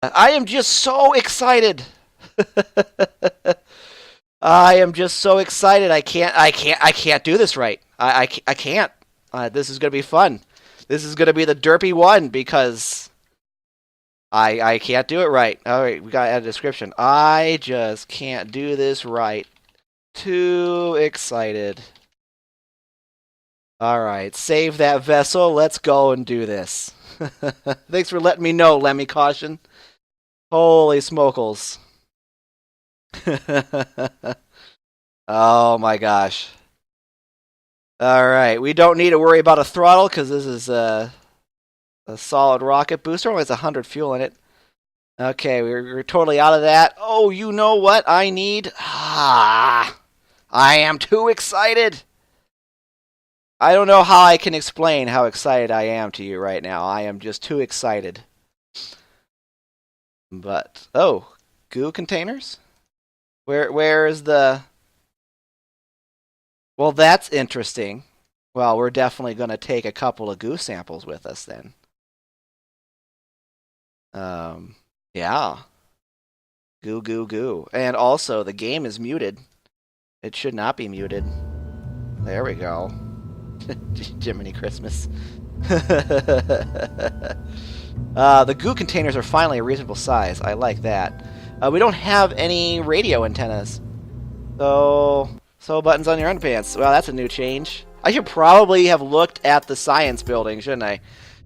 I am just so excited. I am just so excited. I can't do this right. I can't. This is gonna be fun. This is gonna be the derpy one because I can't do it right. All right, we gotta add a description. I just can't do this right. Too excited. All right, save that vessel. Let's go and do this. Thanks for letting me know, Lemmy Caution. Holy smokles. Oh my gosh. Alright, we don't need to worry about a throttle because this is a solid rocket booster. Only has 100 fuel in it. Okay, we're totally out of that. Oh, you know what I need? I am too excited. I don't know how I can explain how excited I am to you right now. I am just too excited. But, oh, goo containers? Where is the... Well, that's interesting. Well, we're definitely going to take a couple of goo samples with us then. Yeah. Goo, goo, goo. And also, the game is muted. It should not be muted. There we go. Jiminy Christmas. The goo containers are finally a reasonable size. I like that. We don't have any radio antennas. So buttons on your underpants. Well, that's a new change. I should probably have looked at the science building, shouldn't I?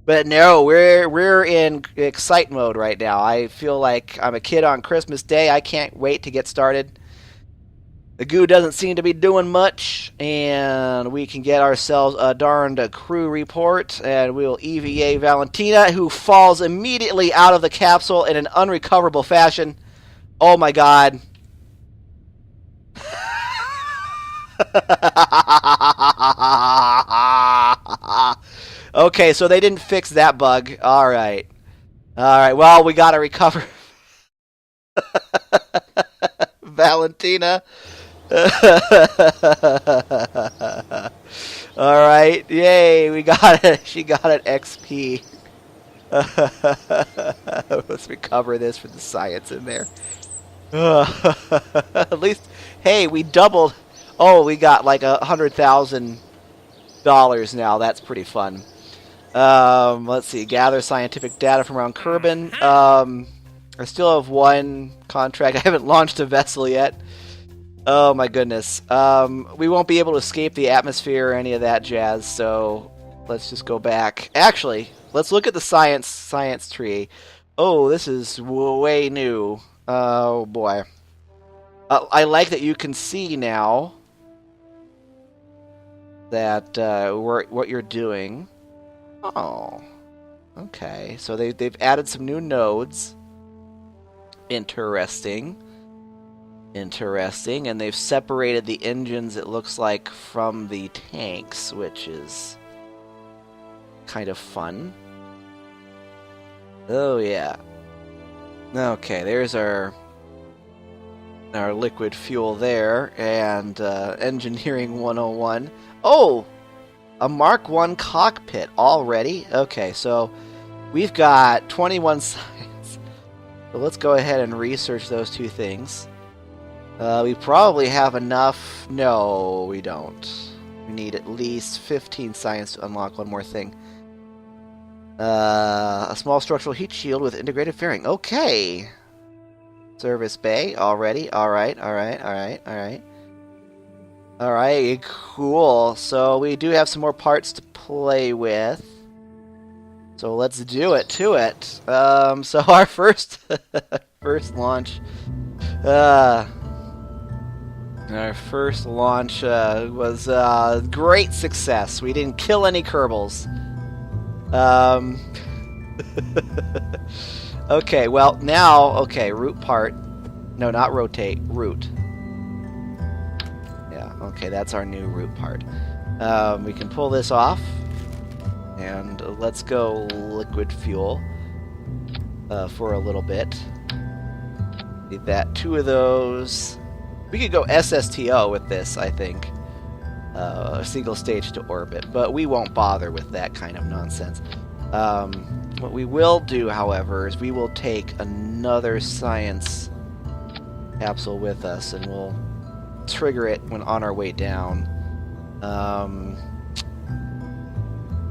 But no, we're in excite mode right now. I feel like I'm a kid on Christmas Day. I can't wait to get started. The goo doesn't seem to be doing much, and we can get ourselves a darned crew report, and we'll EVA Valentina, who falls immediately out of the capsule in an unrecoverable fashion. Oh my god. Okay, so they didn't fix that bug. Alright. Alright, well, we gotta recover. Valentina. Alright, yay, we got it. She got an XP. Let's recover this for the science in there. At least, hey, we doubled. Oh, we got like $100,000 now. That's pretty fun. Let's see. Gather scientific data from around Kerbin. I still have one contract. I haven't launched a vessel yet. Oh my goodness. We won't be able to escape the atmosphere or any of that jazz. So let's just go back. Actually, let's look at the science tree. Oh, this is way new. Oh boy. I like that you can see now that what you're doing. Oh, okay. So they've added some new nodes. Interesting. Interesting. And they've separated the engines, it looks like, from the tanks, which is kind of fun. Oh yeah. Okay, there's our liquid fuel there, and engineering 101. Oh, a Mark 1 cockpit already? Okay, so we've got 21 science. So let's go ahead and research those two things. We probably have enough. No, we don't. We need at least 15 science to unlock one more thing. A small structural heat shield with integrated fairing. Okay. Service bay already. Alright, alright, alright, alright. Alright, cool. So we do have some more parts to play with. So let's do it to it. So our first launch. Our first launch was a great success. We didn't kill any Kerbals. Okay, well, now, okay, root part. No, not rotate, root. Yeah, okay, that's our new root part. We can pull this off. And let's go liquid fuel for a little bit. Need that, 2 of those. We could go SSTO with this, I think. A single stage to orbit, but we won't bother with that kind of nonsense. What we will do, however, is we will take another science capsule with us, and we'll trigger it when on our way down.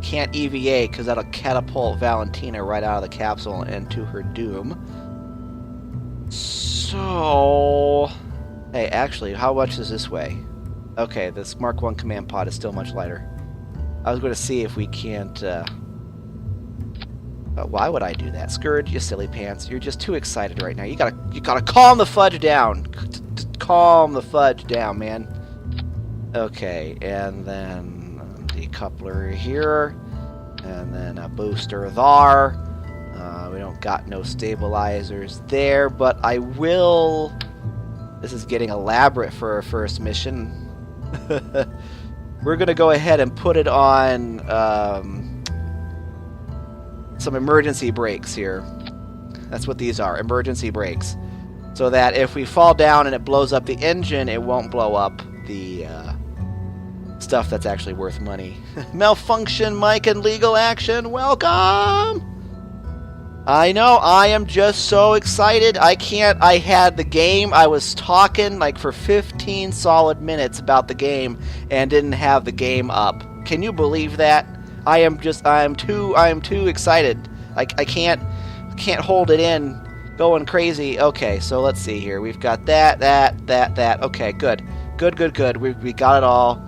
Can't EVA because that'll catapult Valentina right out of the capsule and to her doom. So, hey, actually, how much is this way? Okay, this Mark 1 command pod is still much lighter. I was going to see if we can't. Why would I do that, Scourge? You silly pants! You're just too excited right now. You gotta calm the fudge down. Calm the fudge down, man. Okay, and then decoupler here, and then a booster there. We don't got no stabilizers there, but I will. This is getting elaborate for our first mission. We're gonna go ahead and put it on some emergency brakes here. That's what these are, emergency brakes. So that if we fall down and it blows up the engine, it won't blow up the stuff that's actually worth money. Malfunction, Mike, and legal action. Welcome! I know, I am just so excited. I had the game, I was talking like for 15 solid minutes about the game and didn't have the game up. Can you believe that? I am too excited. I can't hold it in, going crazy. Okay, so let's see here. We've got that. Okay, good. We got it all.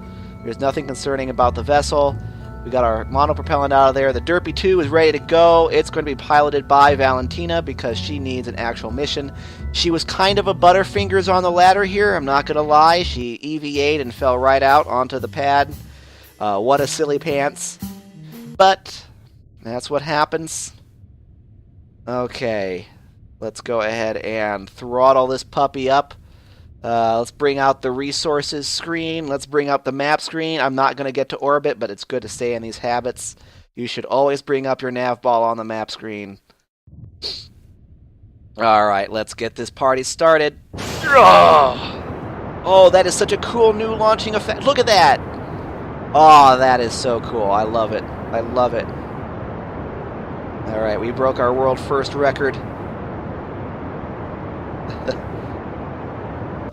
There's nothing concerning about the vessel. We got our monopropellant out of there. The Derpy 2 is ready to go. It's going to be piloted by Valentina because she needs an actual mission. She was kind of a butterfingers on the ladder here, I'm not going to lie. She EVA'd and fell right out onto the pad. What a silly pants. But that's what happens. Okay, let's go ahead and throttle this puppy up. Let's bring out the resources screen. Let's bring up the map screen. I'm not going to get to orbit, but it's good to stay in these habits. You should always bring up your nav ball on the map screen. Alright, let's get this party started. Oh, that is such a cool new launching effect. Look at that! Oh, that is so cool. I love it. I love it. Alright, we broke our world first record.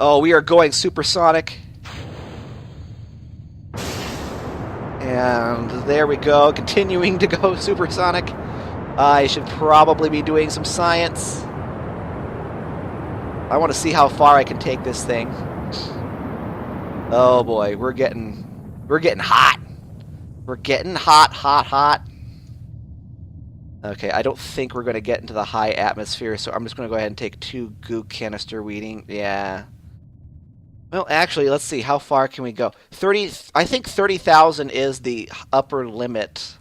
Oh, we are going supersonic. And there we go, continuing to go supersonic. I should probably be doing some science. I want to see how far I can take this thing. Oh boy, we're getting hot. We're getting hot. Okay, I don't think we're going to get into the high atmosphere, so I'm just going to go ahead and take 2 goo canister weeding. Yeah. Well, actually, let's see. How far can we go? 30. I think 30,000 is the upper limit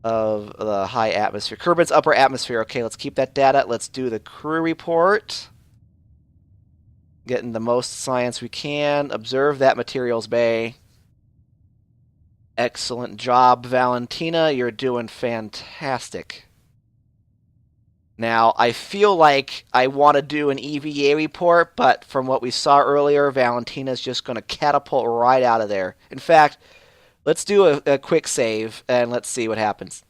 of the high atmosphere. Kerbal's upper atmosphere. Okay, let's keep that data. Let's do the crew report. Getting the most science we can. Observe that materials bay. Excellent job, Valentina. You're doing fantastic. Now, I feel like I want to do an EVA report, but from what we saw earlier, Valentina's just going to catapult right out of there. In fact, let's do a quick save, and let's see what happens.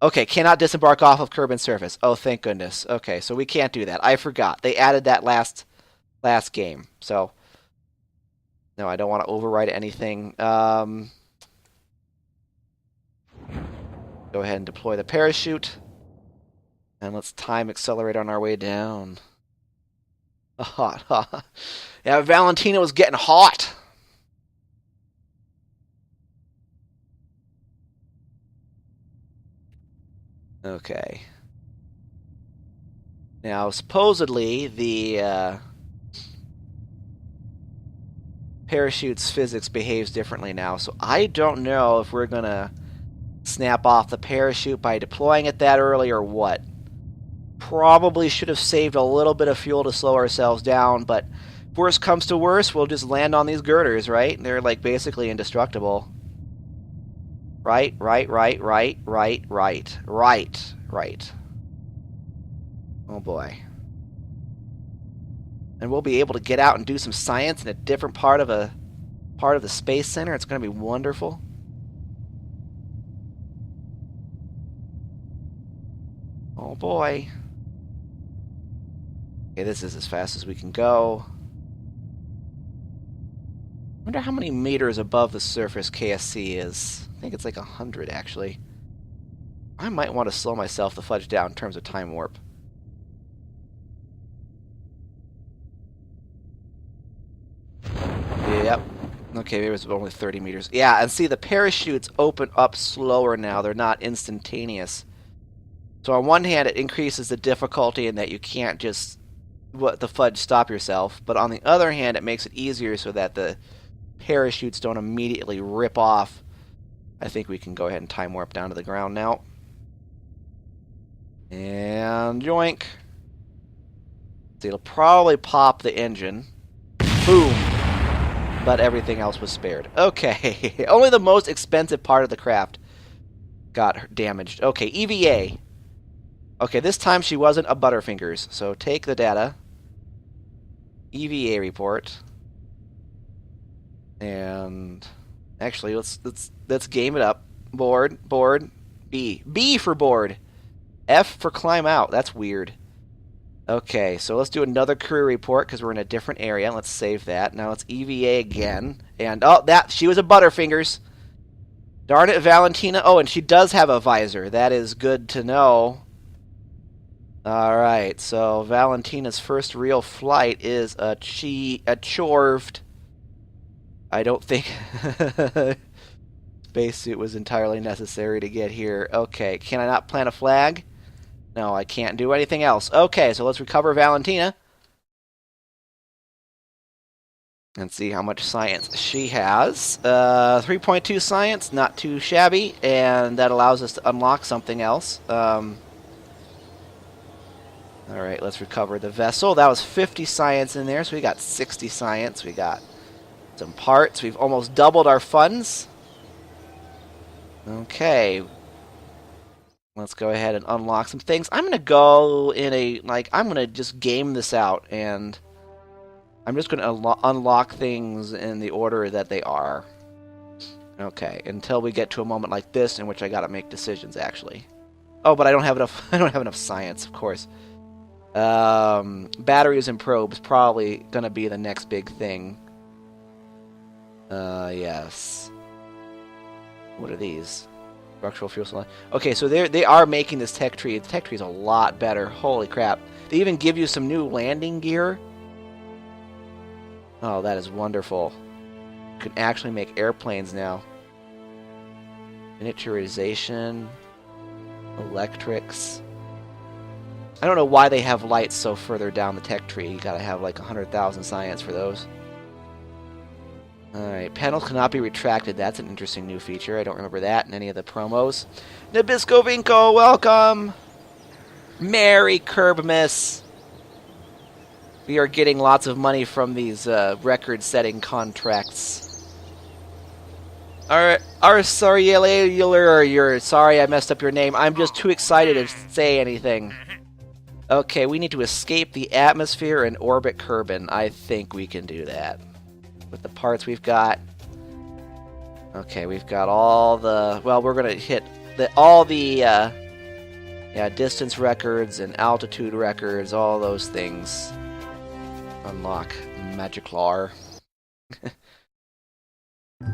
Okay, cannot disembark off of Kerbal surface. Oh, thank goodness. Okay, so we can't do that. I forgot. They added that last game. So, no, I don't want to overwrite anything. Go ahead and deploy the parachute. And let's time accelerate on our way down. Hot. Yeah, Valentina was getting hot. Okay. Now, supposedly, the parachute's physics behaves differently now, so I don't know if we're going to snap off the parachute by deploying it that early or what. Probably should have saved a little bit of fuel to slow ourselves down, but if worst comes to worst, we'll just land on these girders, right? They're like basically indestructible. Right. Oh boy. And we'll be able to get out and do some science in a different part of the Space Center. It's going to be wonderful. Oh boy. Okay, this is as fast as we can go. I wonder how many meters above the surface KSC is. I think it's like 100, actually. I might want to slow myself the fudge down in terms of time warp. Yep. Okay, it was only 30 meters. Yeah, and see, the parachutes open up slower now. They're not instantaneous. So on one hand, it increases the difficulty in that you can't just the fudge stop yourself. But on the other hand, it makes it easier so that the parachutes don't immediately rip off. I think we can go ahead and time warp down to the ground now. And yoink. See, it'll probably pop the engine. Boom. But everything else was spared. Okay. Only the most expensive part of the craft got damaged. Okay, EVA. Okay, this time she wasn't a Butterfingers. So take the data. EVA report. And actually, let's game it up. Board, B. B for board. F for climb out. That's weird. Okay, so let's do another career report because we're in a different area. Let's save that. Now let's EVA again. And, oh, she was a Butterfingers. Darn it, Valentina. Oh, and she does have a visor. That is good to know. Alright, so Valentina's first real flight is a chorved. I don't think spacesuit was entirely necessary to get here. Okay, can I not plant a flag? No, I can't do anything else. Okay, so let's recover Valentina. And see how much science she has. 3.2 science, not too shabby. And that allows us to unlock something else. Alright, let's recover the vessel. That was 50 science in there, so we got 60 science. We got some parts. We've almost doubled our funds. Okay. Let's go ahead and unlock some things. I'm going to go in a, I'm going to just game this out, and I'm just going to unlock things in the order that they are. Okay, until we get to a moment like this in which I got to make decisions, actually. Oh, but I don't have enough, I don't have enough science, of course. Batteries and probes, probably going to be the next big thing. Yes. What are these? Structural fuel supply. Okay, so they are making this tech tree. The tech tree is a lot better. Holy crap. They even give you some new landing gear. Oh, that is wonderful. You can actually make airplanes now. Miniaturization. Electrics. I don't know why they have lights so further down the tech tree. You gotta have like 100,000 science for those. Alright, panels cannot be retracted. That's an interesting new feature. I don't remember that in any of the promos. Nabisco Vinco, welcome! Merry Kerbmas! We are getting lots of money from these record-setting contracts. Sorry, you're sorry I messed up your name. I'm just too excited to say anything. Okay, we need to escape the atmosphere and orbit Kerbin. I think we can do that. With the parts we've got. Okay, we've got all the... Well, we're going to hit all the distance records and altitude records, all those things. Unlock Magiclar.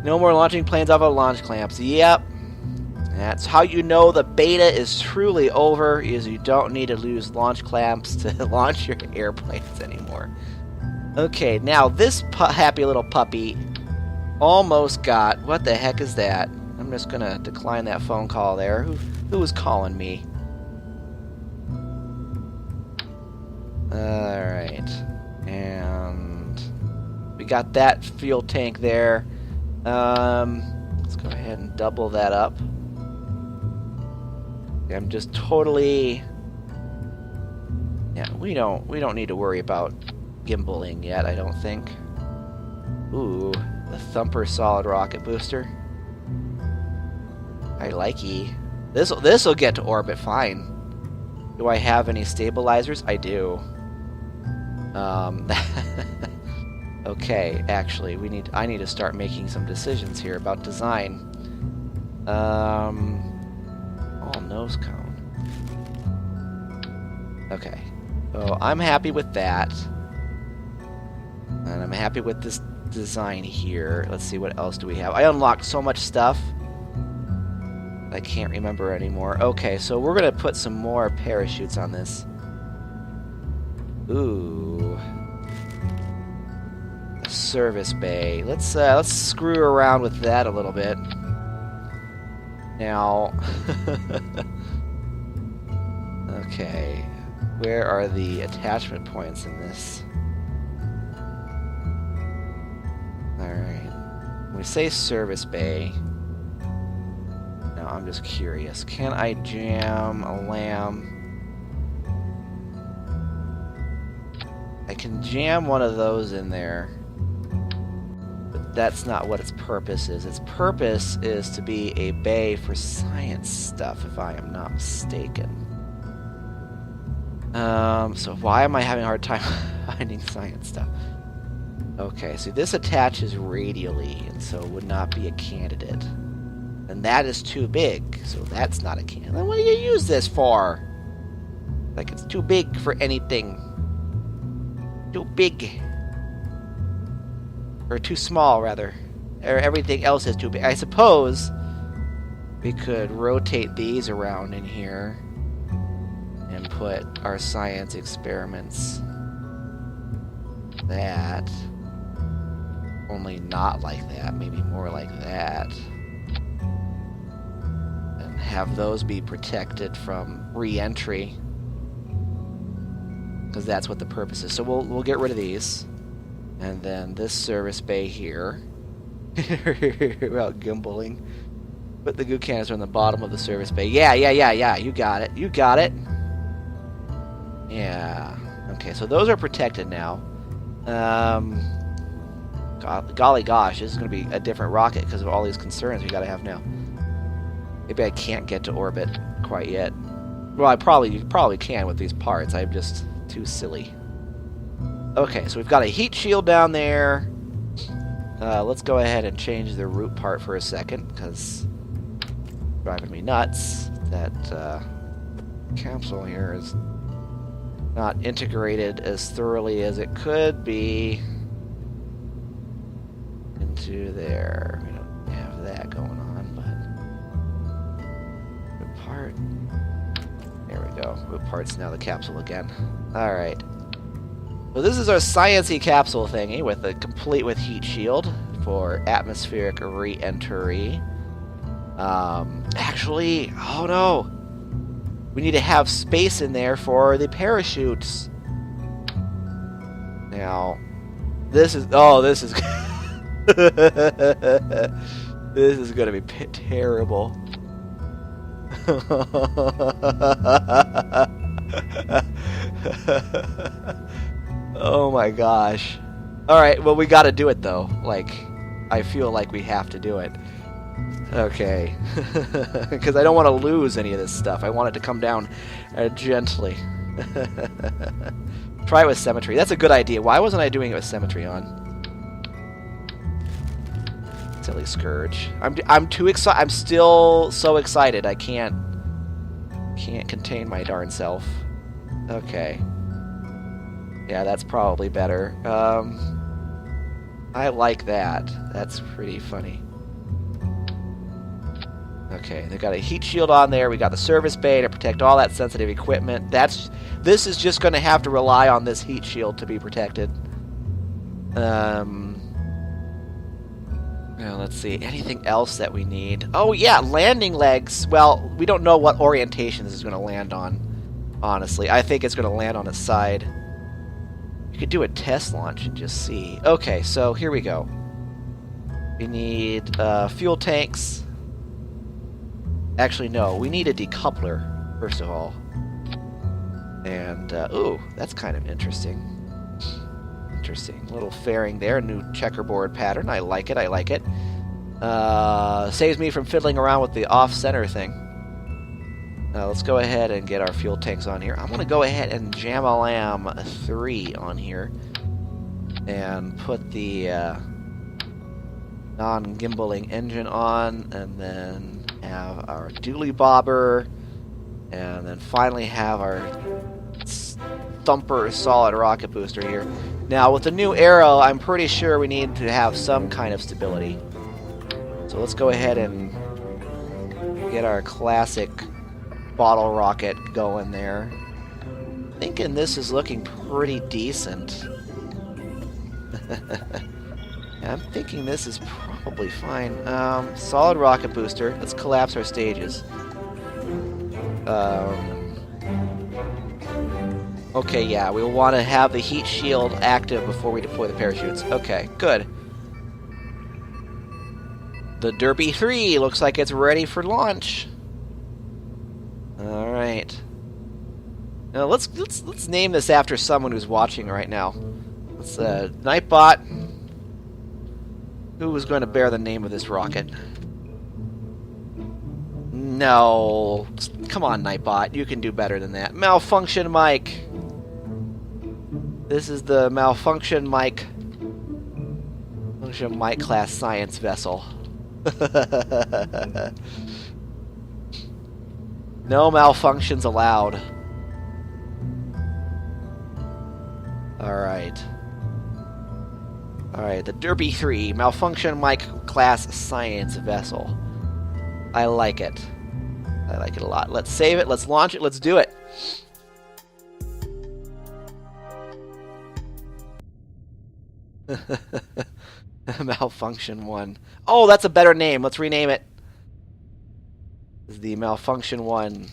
No more launching planes off of launch clamps. Yep. That's how you know the beta is truly over, is you don't need to lose launch clamps to launch your airplanes anymore. Okay, now this happy little puppy almost got... What the heck is that? I'm just gonna decline that phone call there. Who was calling me? Alright. And we got that fuel tank there. Let's go ahead and double that up. I'm just totally... Yeah, we don't need to worry about gimbaling yet, I don't think. Ooh, the Thumper solid rocket booster. I likey. This'll get to orbit fine. Do I have any stabilizers? I do. Okay, actually, I need to start making some decisions here about design. All nose cone. Okay. So I'm happy with that. And I'm happy with this design here. Let's see, what else do we have? I unlocked so much stuff. I can't remember anymore. Okay, so we're going to put some more parachutes on this. Ooh. A service bay. Let's screw around with that a little bit. Now, okay, where are the attachment points in this? Alright, when we say service bay, now I'm just curious, can I jam a lamb? I can jam one of those in there. That's not what its purpose is. Its purpose is to be a bay for science stuff, if I am not mistaken. So why am I having a hard time finding science stuff? Okay, so this attaches radially, and so would not be a candidate. And that is too big, so that's not a candidate. Then what do you use this for? Like, it's too big for anything. Too big. Or too small, rather. Or everything else is too big. I suppose we could rotate these around in here and put our science experiments. That. Only not like that. Maybe more like that. And have those be protected from re-entry. Because that's what the purpose is. So we'll get rid of these. And then this service bay here. Without gimbaling. Put the goo canister on the bottom of the service bay. Yeah. You got it. You got it. Yeah. Okay, so those are protected now. Golly gosh, this is going to be a different rocket because of all these concerns we got to have now. Maybe I can't get to orbit quite yet. Well, you probably can with these parts. I'm just too silly. Okay, so we've got a heat shield down there. Let's go ahead and change the root part for a second, because it's driving me nuts that capsule here is not integrated as thoroughly as it could be into there. We don't have that going on, but root part. There we go. Root part's now the capsule again. All right. So this is our sciencey capsule thingy with complete with heat shield for atmospheric re-entry. Actually, oh no, we need to have space in there for the parachutes. Now, this is this is this is gonna be terrible. Oh my gosh. Alright, well we gotta do it though. Like, I feel like we have to do it. Okay. Because I don't want to lose any of this stuff. I want it to come down gently. Try it with symmetry. That's a good idea. Why wasn't I doing it with symmetry on? Silly Scourge. I'm too excited. I'm still so excited. I can't contain my darn self. Okay. Yeah, that's probably better. I like that. That's pretty funny. Okay, they've got a heat shield on there. We got the service bay to protect all that sensitive equipment. This is just going to have to rely on this heat shield to be protected. Well, let's see. Anything else that we need? Oh, yeah, landing legs. Well, we don't know what orientation this is going to land on, honestly. I think it's going to land on its side. You could do a test launch and just see. Okay, so here we go. We need fuel tanks. Actually, no. We need a decoupler, first of all. And, ooh, that's kind of interesting. Interesting. Little fairing there. New checkerboard pattern. I like it. I like it. Saves me from fiddling around with the off-center thing. Let's go ahead and get our fuel tanks on here. I'm going to go ahead and jam a lamb 3 on here. And put the non-gimbaling engine on. And then have our dually bobber. And then finally have our thumper solid rocket booster here. Now, with the new arrow, I'm pretty sure we need to have some kind of stability. So let's go ahead and get our classic bottle rocket going there. Thinking this is looking pretty decent. Yeah, I'm thinking this is probably fine. Solid rocket booster. Let's collapse our stages. Okay, yeah, we'll want to have the heat shield active before we deploy the parachutes. Okay, good. The Derby 3 looks like it's ready for launch. All right. Now let's name this after someone who's watching right now. Let's Nightbot. Who was going to bear the name of this rocket? No. Come on, Nightbot. You can do better than that. Malfunction Mike. This is the Malfunction Mike. Malfunction Mike class science vessel. No malfunctions allowed. Alright. Alright, the Derby 3, Malfunction Mike class science vessel. I like it. I like it a lot. Let's save it, let's launch it, let's do it. Malfunction 1. Oh, that's a better name. Let's rename it. This is the Malfunction 1.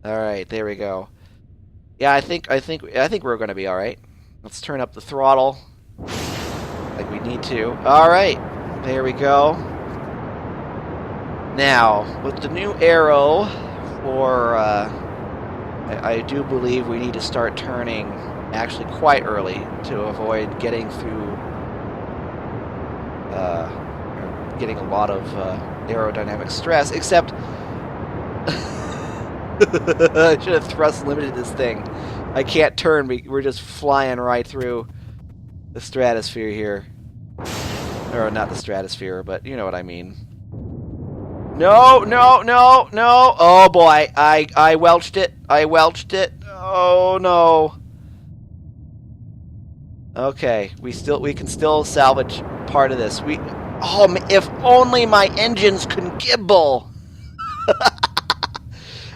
Alright, there we go. Yeah, I think we're gonna be alright. Let's turn up the throttle. Like we need to. Alright, there we go. Now, with the new arrow for I do believe we need to start turning actually quite early to avoid getting through getting a lot of aerodynamic stress, except I should have thrust limited this thing. I can't turn, we're just flying right through the stratosphere here. Or not the stratosphere, but you know what I mean. No, no, no, no! Oh boy, I welched it. I welched it. Oh no. Okay, we can still salvage part of this. Oh, if only my engines can gibble.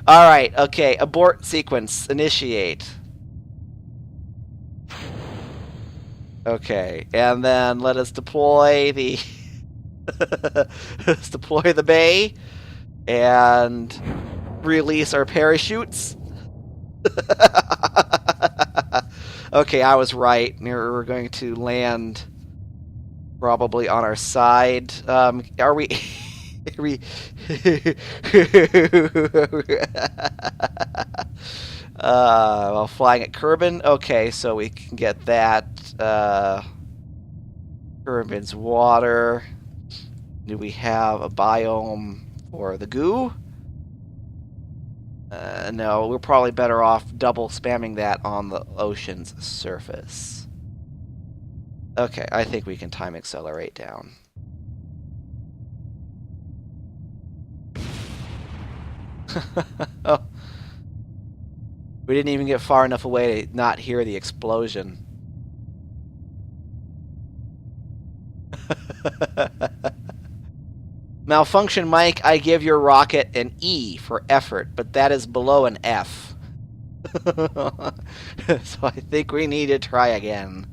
All right, okay, abort sequence, initiate. Okay, and then let us deploy the let's deploy the bay and release our parachutes. Okay, I was right. We're going to land probably on our side. Are we? Are we? While flying at Kerbin. Okay, so we can get that. Kerbin's water. Do we have a biome for the goo? No, we're probably better off double spamming that on the ocean's surface. Okay, I think we can time accelerate down. Oh. We didn't even get far enough away to not hear the explosion. Malfunction Mike, I give your rocket an E for effort, but that is below an F. So I think we need to try again.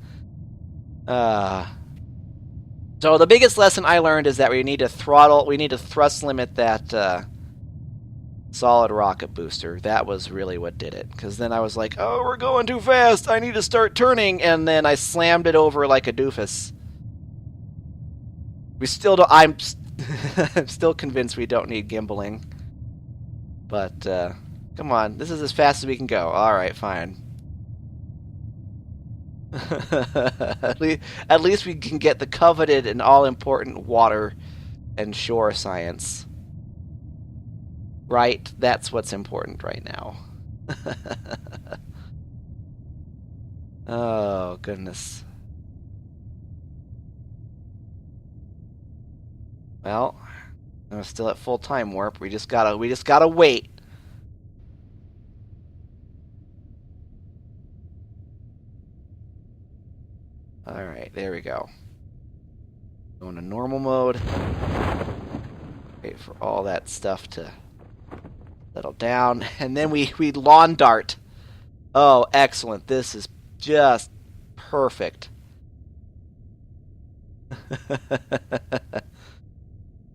So the biggest lesson I learned is that we need to thrust limit that solid rocket booster. That was really what did it. Because then I was like, oh, we're going too fast. I need to start turning. And then I slammed it over like a doofus. We still don't... I'm still convinced we don't need gimbaling. But, come on. This is as fast as we can go. Alright, fine. At least we can get the coveted and all-important water and shore science. Right? That's what's important right now. Oh, goodness. Well, I'm still at full time warp. We just gotta wait. Alright, there we go. Go into normal mode. Wait for all that stuff to settle down. And then we lawn dart. Oh, excellent. This is just perfect.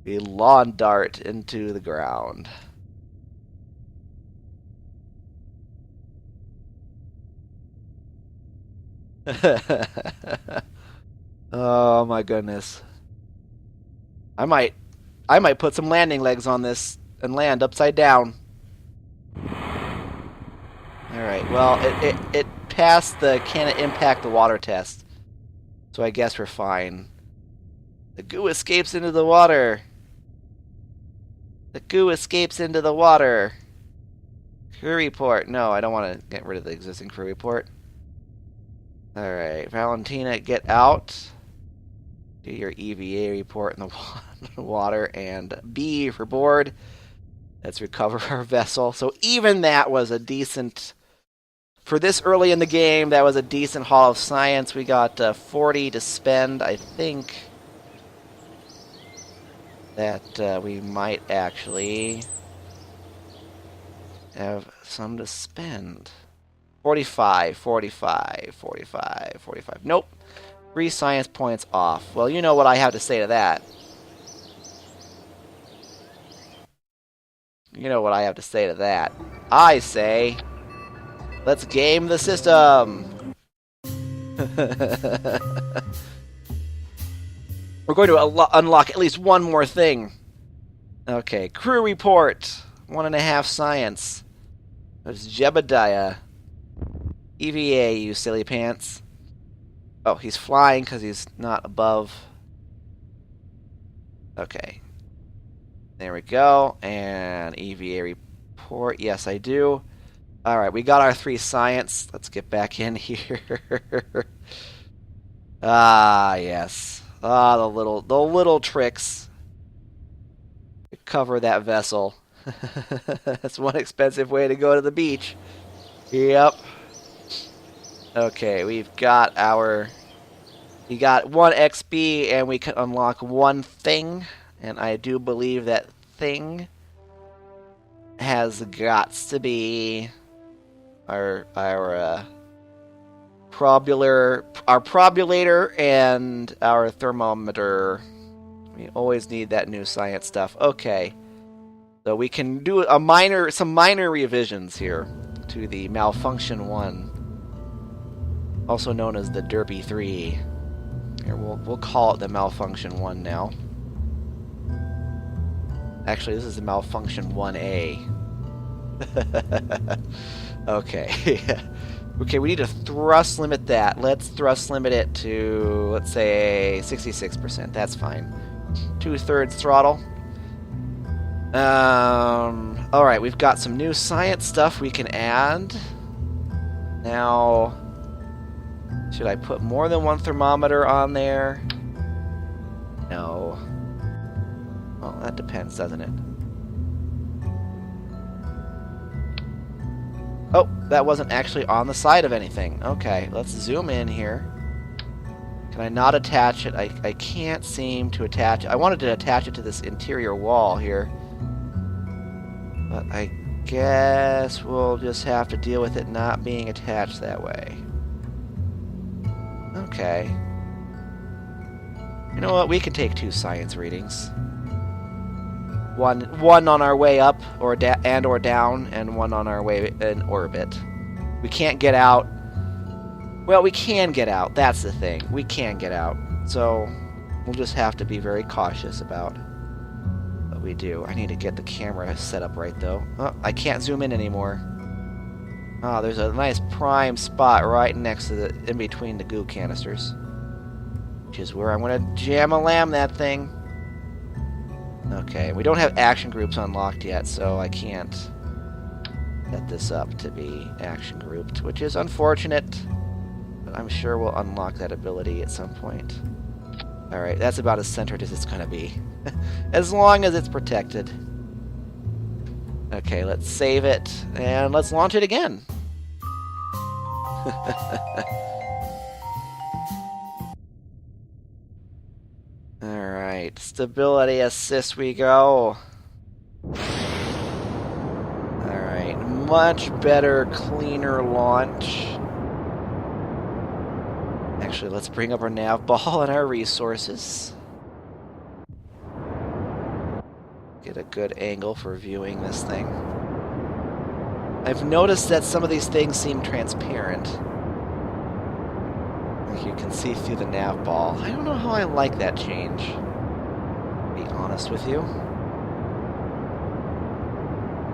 We lawn dart into the ground. Oh my goodness. I might put some landing legs on this and land upside down. Alright, well, it passed the can it impact the water test. So I guess we're fine. The goo escapes into the water. The goo escapes into the water. Crew report. No, I don't want to get rid of the existing crew report. Alright, Valentina, get out. Do your EVA report in the water. And B for board. Let's recover our vessel. So even that was a decent... For this early in the game, that was a decent haul of science. We got 40 to spend. I think that we might actually have some to spend. 45, 45, 45, 45. Nope. 3 science points off. Well, you know what I have to say to that. You know what I have to say to that. I say... Let's game the system! We're going to unlock at least one more thing. Okay, crew report. 1.5 science. There's Jebediah. EVA, you silly pants. Oh, he's flying because he's not above. Okay. There we go. And EVA report. Yes, I do. Alright, we got our 3 science. Let's get back in here. Ah, yes. Ah, the little tricks. Cover that vessel. That's one expensive way to go to the beach. Yep. Okay, we got 1 XP and we can unlock 1 thing. And I do believe that thing has got to be our probulator and our thermometer. We always need that new science stuff. Okay, so we can do some minor revisions here to the malfunction 1, also known as the Derby 3. Here, we'll call it the malfunction 1 now. Actually, this is the malfunction 1A. Okay. Okay, we need to thrust limit that. Let's thrust limit it to, let's say, 66%. That's fine. 2/3 throttle. Alright, we've got some new science stuff we can add. Now, should I put more than 1 thermometer on there? No. Well, that depends, doesn't it? Oh, that wasn't actually on the side of anything. Okay, let's zoom in here. Can I not attach it? I can't seem to attach it. I wanted to attach it to this interior wall here. But I guess we'll just have to deal with it not being attached that way. Okay. You know what? We can take 2 science readings. One on our way up or down, and 1 on our way in orbit. We can't get out. Well, we can get out. That's the thing. We can get out. So we'll just have to be very cautious about what we do. I need to get the camera set up right, though. Oh, I can't zoom in anymore. Oh, there's a nice prime spot right next to in between the goo canisters, which is where I'm going to jam-a-lam that thing. Okay, we don't have action groups unlocked yet, so I can't set this up to be action grouped, which is unfortunate, but I'm sure we'll unlock that ability at some point. Alright, that's about as centered as it's going to be. As long as it's protected. Okay, let's save it, and let's launch it again. stability assist we go. Alright, much better, cleaner launch. Actually, let's bring up our nav ball and our resources. Get a good angle for viewing this thing. I've noticed that some of these things seem transparent. Like you can see through the nav ball. I don't know how I like that change, to be honest with you.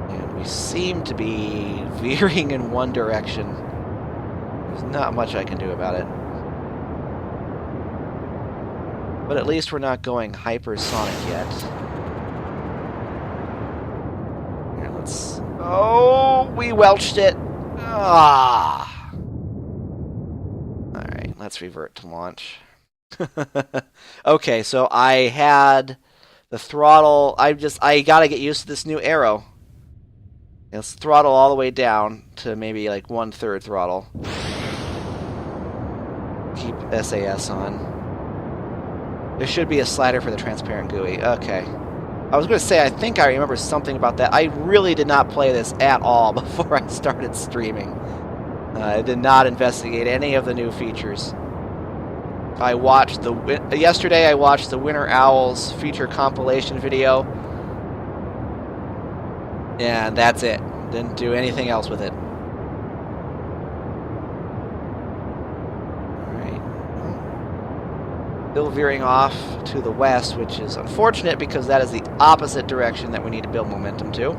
And we seem to be veering in one direction. There's not much I can do about it. But at least we're not going hypersonic yet. Here, let's... Oh, we welched it! Ah! Alright, let's revert to launch. Okay, so I had the throttle... I gotta get used to this new arrow. Let's throttle all the way down to maybe like 1/3 throttle. Keep SAS on. There should be a slider for the transparent GUI. Okay. I was going to say, I think I remember something about that. I really did not play this at all before I started streaming. I did not investigate any of the new features. I watched yesterday I watched the Winter Owls feature compilation video. And that's it. Didn't do anything else with it. Still veering off to the west, which is unfortunate because that is the opposite direction that we need to build momentum to.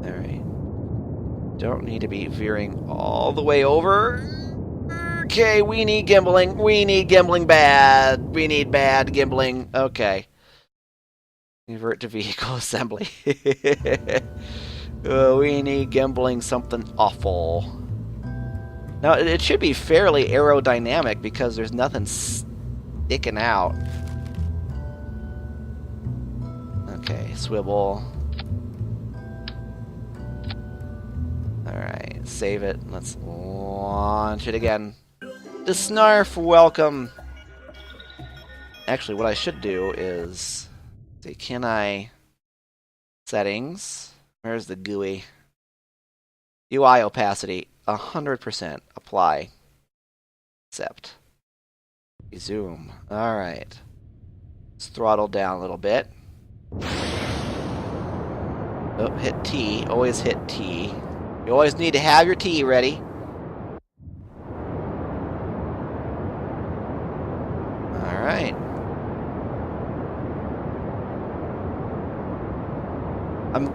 Alright. Don't need to be veering all the way over. Okay, we need gimbling. We need gimbling bad. We need bad gimbling. Okay. Revert to vehicle assembly. We need gimbling something awful. Now, it should be fairly aerodynamic because there's nothing sticking out. Okay, swivel. Alright, save it. Let's launch it again. The Snarf, welcome! Actually, what I should do is... see, can I... settings? Where's the GUI? UI opacity. 100%. Apply. Accept. Zoom. Alright. Let's throttle down a little bit. Oh, hit T. Always hit T. You always need to have your T ready. Alright.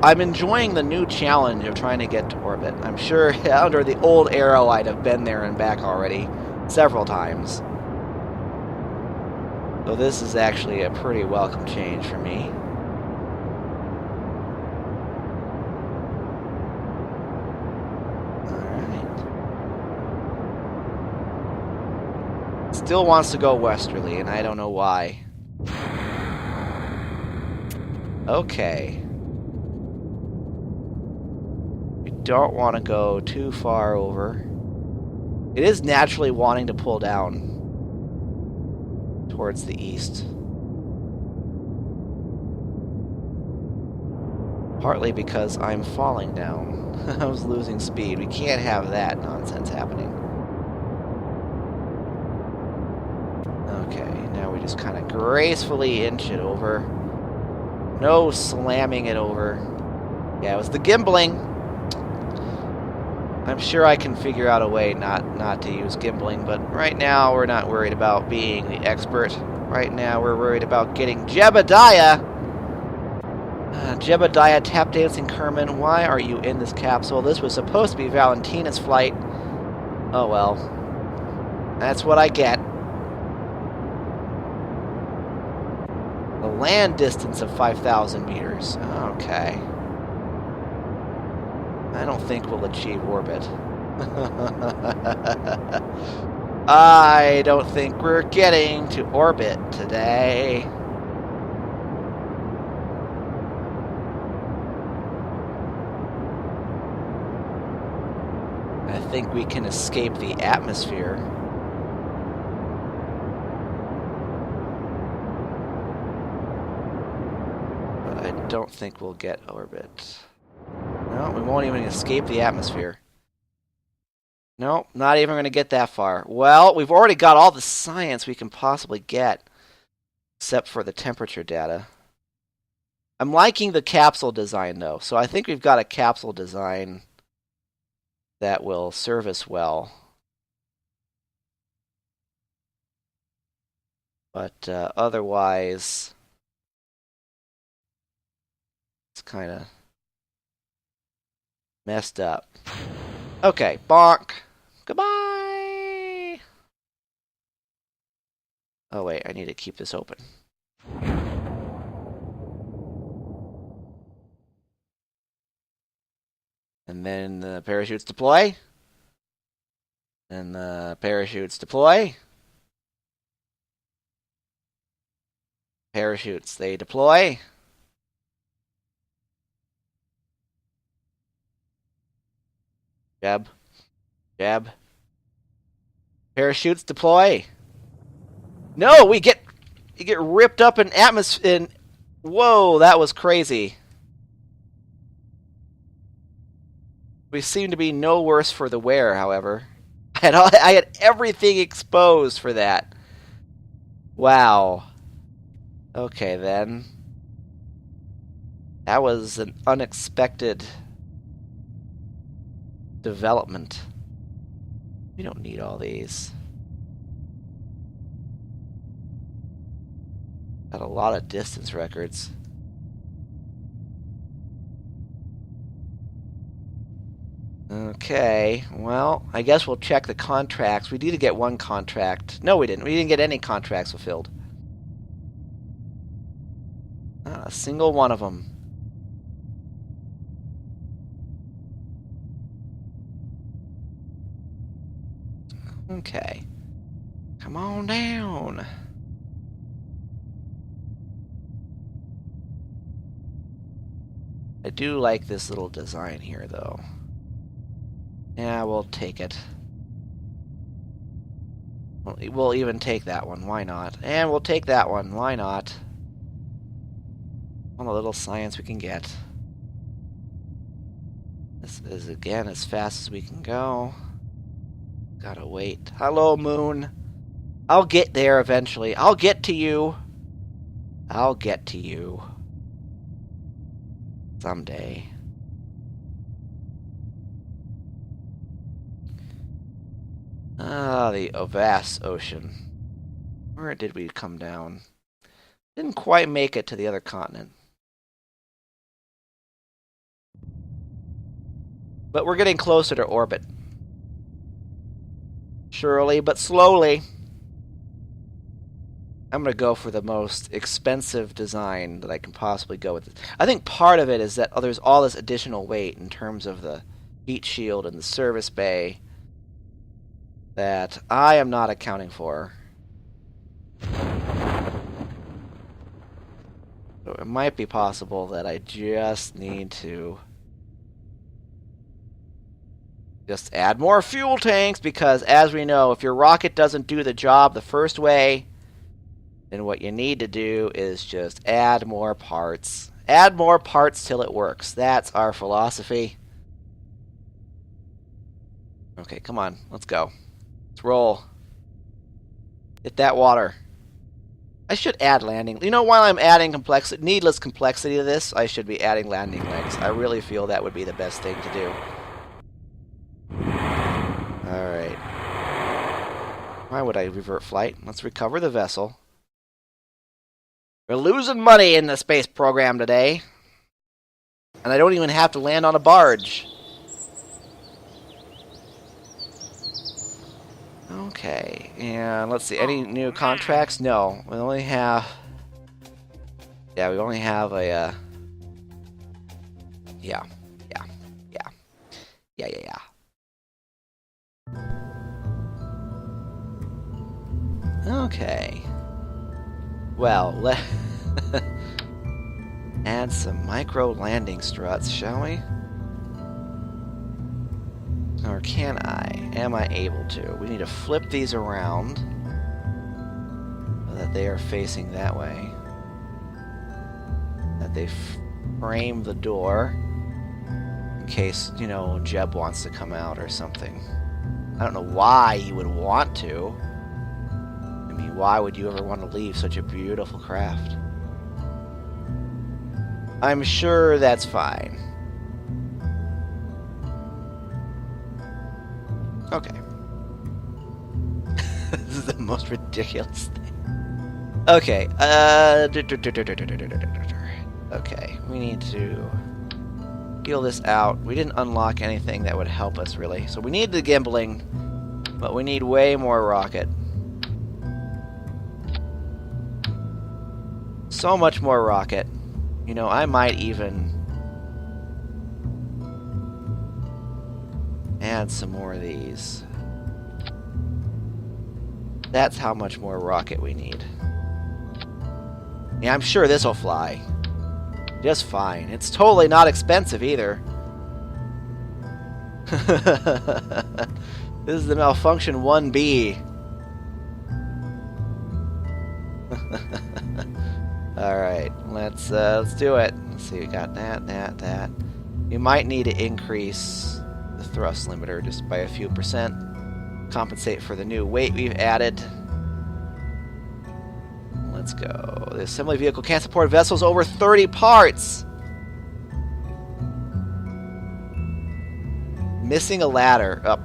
I'm enjoying the new challenge of trying to get to orbit. I'm sure under the old arrow I'd have been there and back already several times. So this is actually a pretty welcome change for me. Alright. Still wants to go westerly, and I don't know why. Okay. Don't want to go too far over. It is naturally wanting to pull down towards the east. Partly because I'm falling down. I was losing speed. We can't have that nonsense happening. Okay, now we just kind of gracefully inch it over. No slamming it over. Yeah, it was the gimbling. I'm sure I can figure out a way not to use gimbling, but right now we're not worried about being the expert. Right now we're worried about getting Jebediah! Jebediah tap dancing Kerman, why are you in this capsule? This was supposed to be Valentina's flight. Oh well. That's what I get. The land distance of 5,000 meters. Okay. I don't think we'll achieve orbit. I don't think we're getting to orbit today. I think we can escape the atmosphere I don't think we'll get orbit. No, we won't even escape the atmosphere. No, not even going to get that far. Well, we've already got all the science we can possibly get, except for the temperature data. I'm liking the capsule design, though, so I think we've got a capsule design that will serve us well. But otherwise, it's kind of messed up. Okay, bonk. Goodbye! Oh wait, I need to keep this open. And then the parachutes deploy. And the parachutes deploy. Parachutes, they deploy. Jab. Jab. Parachutes deploy. No, you get ripped up in atmosphere. Whoa, that was crazy. We seem to be no worse for the wear, however. I had everything exposed for that. Wow. Okay, then. That was an unexpected development. We don't need all these. Got a lot of distance records. Okay, well, I guess we'll check the contracts. We need to get one contract. No, we didn't. We didn't get any contracts fulfilled. Not a single one of them. Okay. Come on down. I do like this little design here, though. Yeah, we'll take it. We'll even take that one. Why not? And we'll take that one. Why not? All the little science we can get. This is, again, as fast as we can go. Gotta wait. Hello, Moon. I'll get there eventually. I'll get to you. I'll get to you. Someday. Ah, the vast ocean. Where did we come down? Didn't quite make it to the other continent. But we're getting closer to orbit. Surely, but slowly. I'm going to go for the most expensive design that I can possibly go with. I think part of it is that there's all this additional weight in terms of the heat shield and the service bay that I am not accounting for. So it might be possible that I just need to just add more fuel tanks, because as we know, if your rocket doesn't do the job the first way, then what you need to do is just add more parts. Add more parts till it works. That's our philosophy. Okay, come on. Let's go. Let's roll. Hit that water. I should add landing. You know, while I'm adding needless complexity to this, I should be adding landing legs. I really feel that would be the best thing to do. Alright. Why would I revert flight? Let's recover the vessel. We're losing money in the space program today. And I don't even have to land on a barge. Okay, and let's see, any new contracts? No, we only have... Yeah, we only have a... Yeah. Okay. Well, let's add some micro landing struts, shall we? Or can I? Am I able to? We need to flip these around so that they are facing that way. that they frame the door in case, you know, Jeb wants to come out or something. I don't know why he would want to. I mean, why would you ever want to leave such a beautiful craft? I'm sure that's fine. Okay. This is the most ridiculous thing. Okay, okay, we need to heal this out. We didn't unlock anything that would help us, really. So we need the gimbling, but we need way more rocket. So much more rocket. You know, I might even add some more of these. That's how much more rocket we need. Yeah, I'm sure this will fly. Just fine. It's totally not expensive either. This is the malfunction 1B. Alright, let's do it. Let's see, we got that. You might need to increase the thrust limiter just by a few percent. Compensate for the new weight we've added. Let's go. The assembly vehicle can't support vessels over 30 parts. Missing a ladder. Oh,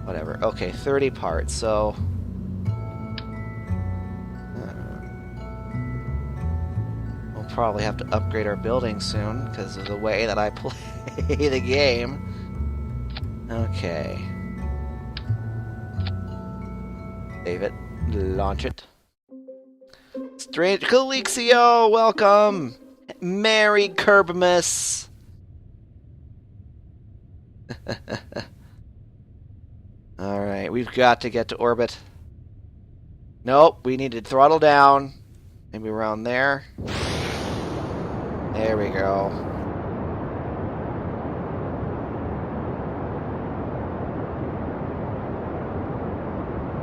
whatever. Okay, 30 parts. So we'll probably have to upgrade our building soon because of the way that I play the game. Okay. Save it. Launch it. Strange Calixio, welcome! Merry Kerbmas! Alright, we've got to get to orbit. Nope, we need to throttle down. Maybe around there. There we go.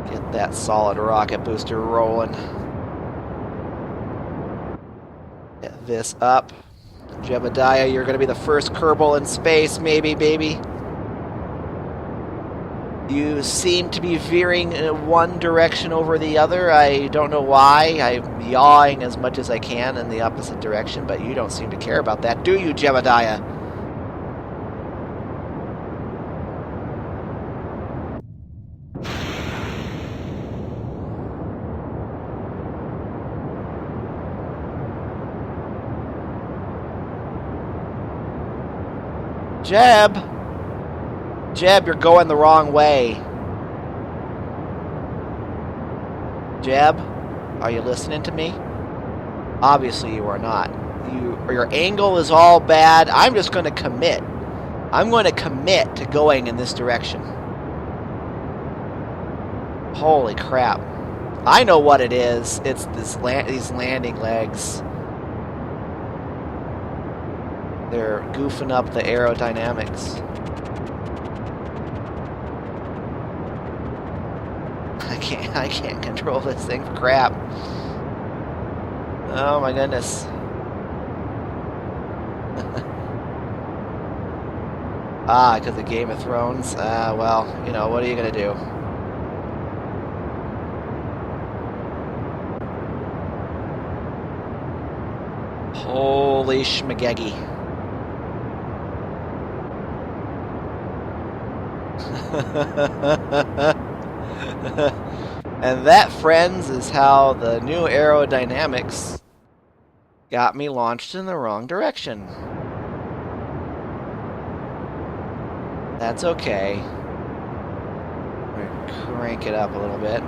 Get that solid rocket booster rolling. Get this up. Jebediah, you're going to be the first Kerbal in space, maybe, baby. You seem to be veering in one direction over the other. I don't know why. I'm yawing as much as I can in the opposite direction, but you don't seem to care about that, do you, Jebediah? Jeb! Jeb, you're going the wrong way. Jeb, are you listening to me? Obviously you are not. Your angle is all bad. I'm just going to commit. I'm going to commit to going in this direction. Holy crap. I know what it is. It's these landing legs. They're goofing up the aerodynamics. I can't control this thing for crap. Oh my goodness. Because of Game of Thrones? Well, you know, what are you gonna do? Holy schmageggy. And that, friends, is how the new aerodynamics got me launched in the wrong direction. That's okay. I'm gonna crank it up a little bit.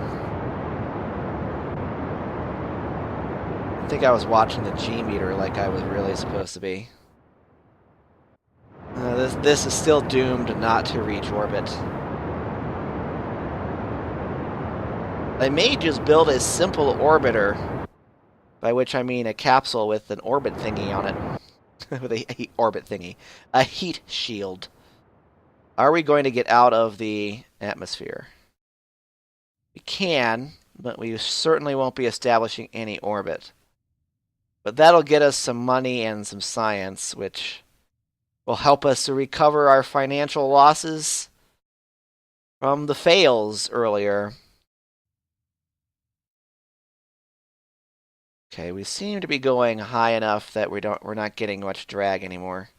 I think I was watching the G meter like I was really supposed to be. This is still doomed not to reach orbit. I may just build a simple orbiter, by which I mean a capsule with an orbit thingy on it. With a orbit thingy. A heat shield. Are we going to get out of the atmosphere? We can, but we certainly won't be establishing any orbit. But that'll get us some money and some science, which will help us to recover our financial losses from the fails earlier. Okay, we seem to be going high enough that we're not getting much drag anymore.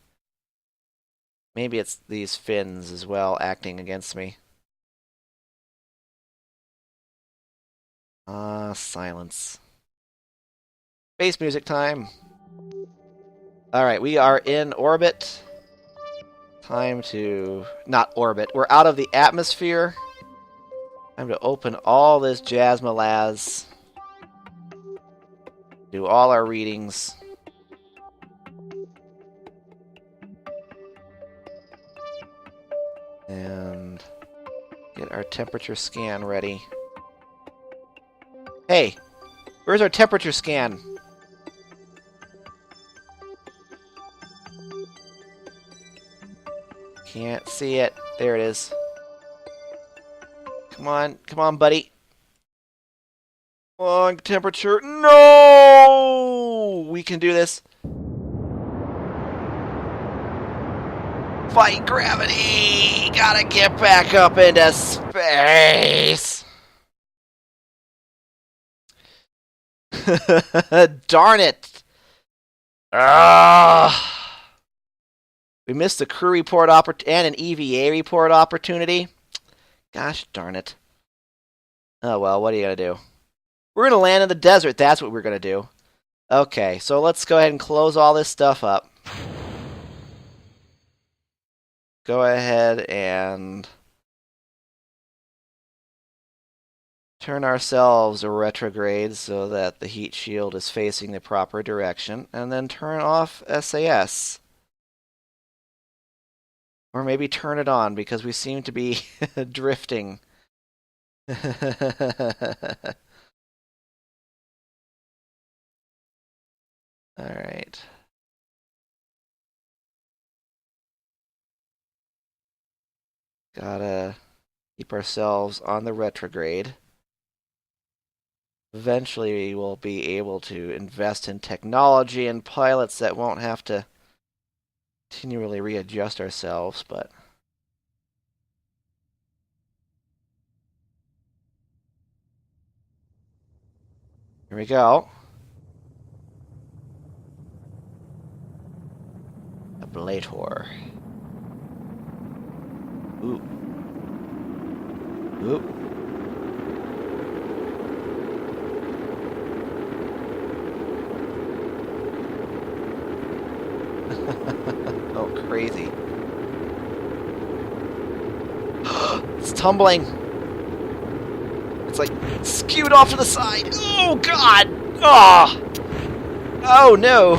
Maybe it's these fins as well acting against me. Silence. Space music time. Alright, we are in orbit. Time to... not orbit. We're out of the atmosphere. Time to open all this Jazzmalaz. Do all our readings. And get our temperature scan ready. Hey, where's our temperature scan? Can't see it. There it is. Come on, buddy. Come on, temperature. No! We can do this. Fight gravity! Gotta get back up into space! Darn it! We missed the crew report and an EVA report opportunity. Gosh darn it. Oh well, what are you gonna do? We're gonna land in the desert, that's what we're gonna do. Okay, so let's go ahead and close all this stuff up. Go ahead and turn ourselves retrograde so that the heat shield is facing the proper direction, and then turn off SAS. Or maybe turn it on, because we seem to be drifting. Alright. Gotta keep ourselves on the retrograde. Eventually we will be able to invest in technology and pilots that won't have to continually readjust ourselves, but here we go. Ablator. Ooh. Ooh. Oh, crazy. It's tumbling. It's like skewed off to the side. Oh, God. Oh. Oh, no.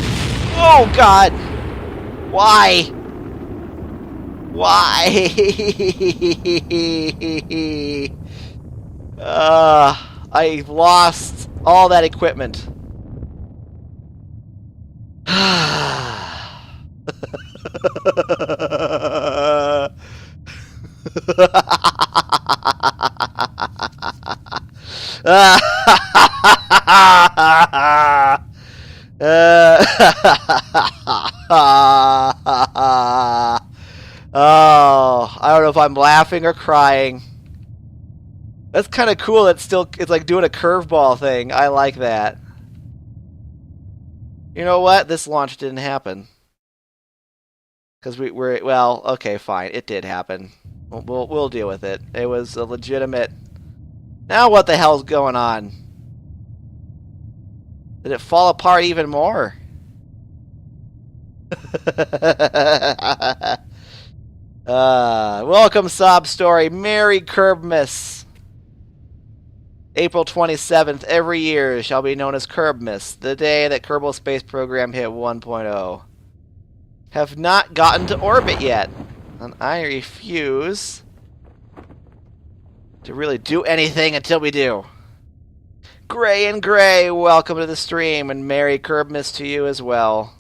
Oh, God. Why? Why? I lost all that equipment. Oh, I don't know if I'm laughing or crying. That's kind of cool. It's like doing a curveball thing. I like that. You know what? This launch didn't happen. Because well, okay, fine. It did happen. We'll deal with it. It was a legitimate... Now what the hell's going on? Did it fall apart even more? Welcome, Sob Story. Merry Kerbmas. April 27th every year shall be known as Kerbmas, the day that Kerbal Space Program hit 1.0. Have not gotten to orbit yet, and I refuse to really do anything until we do. Gray and Gray, welcome to the stream, and Merry Kerbmas to you as well.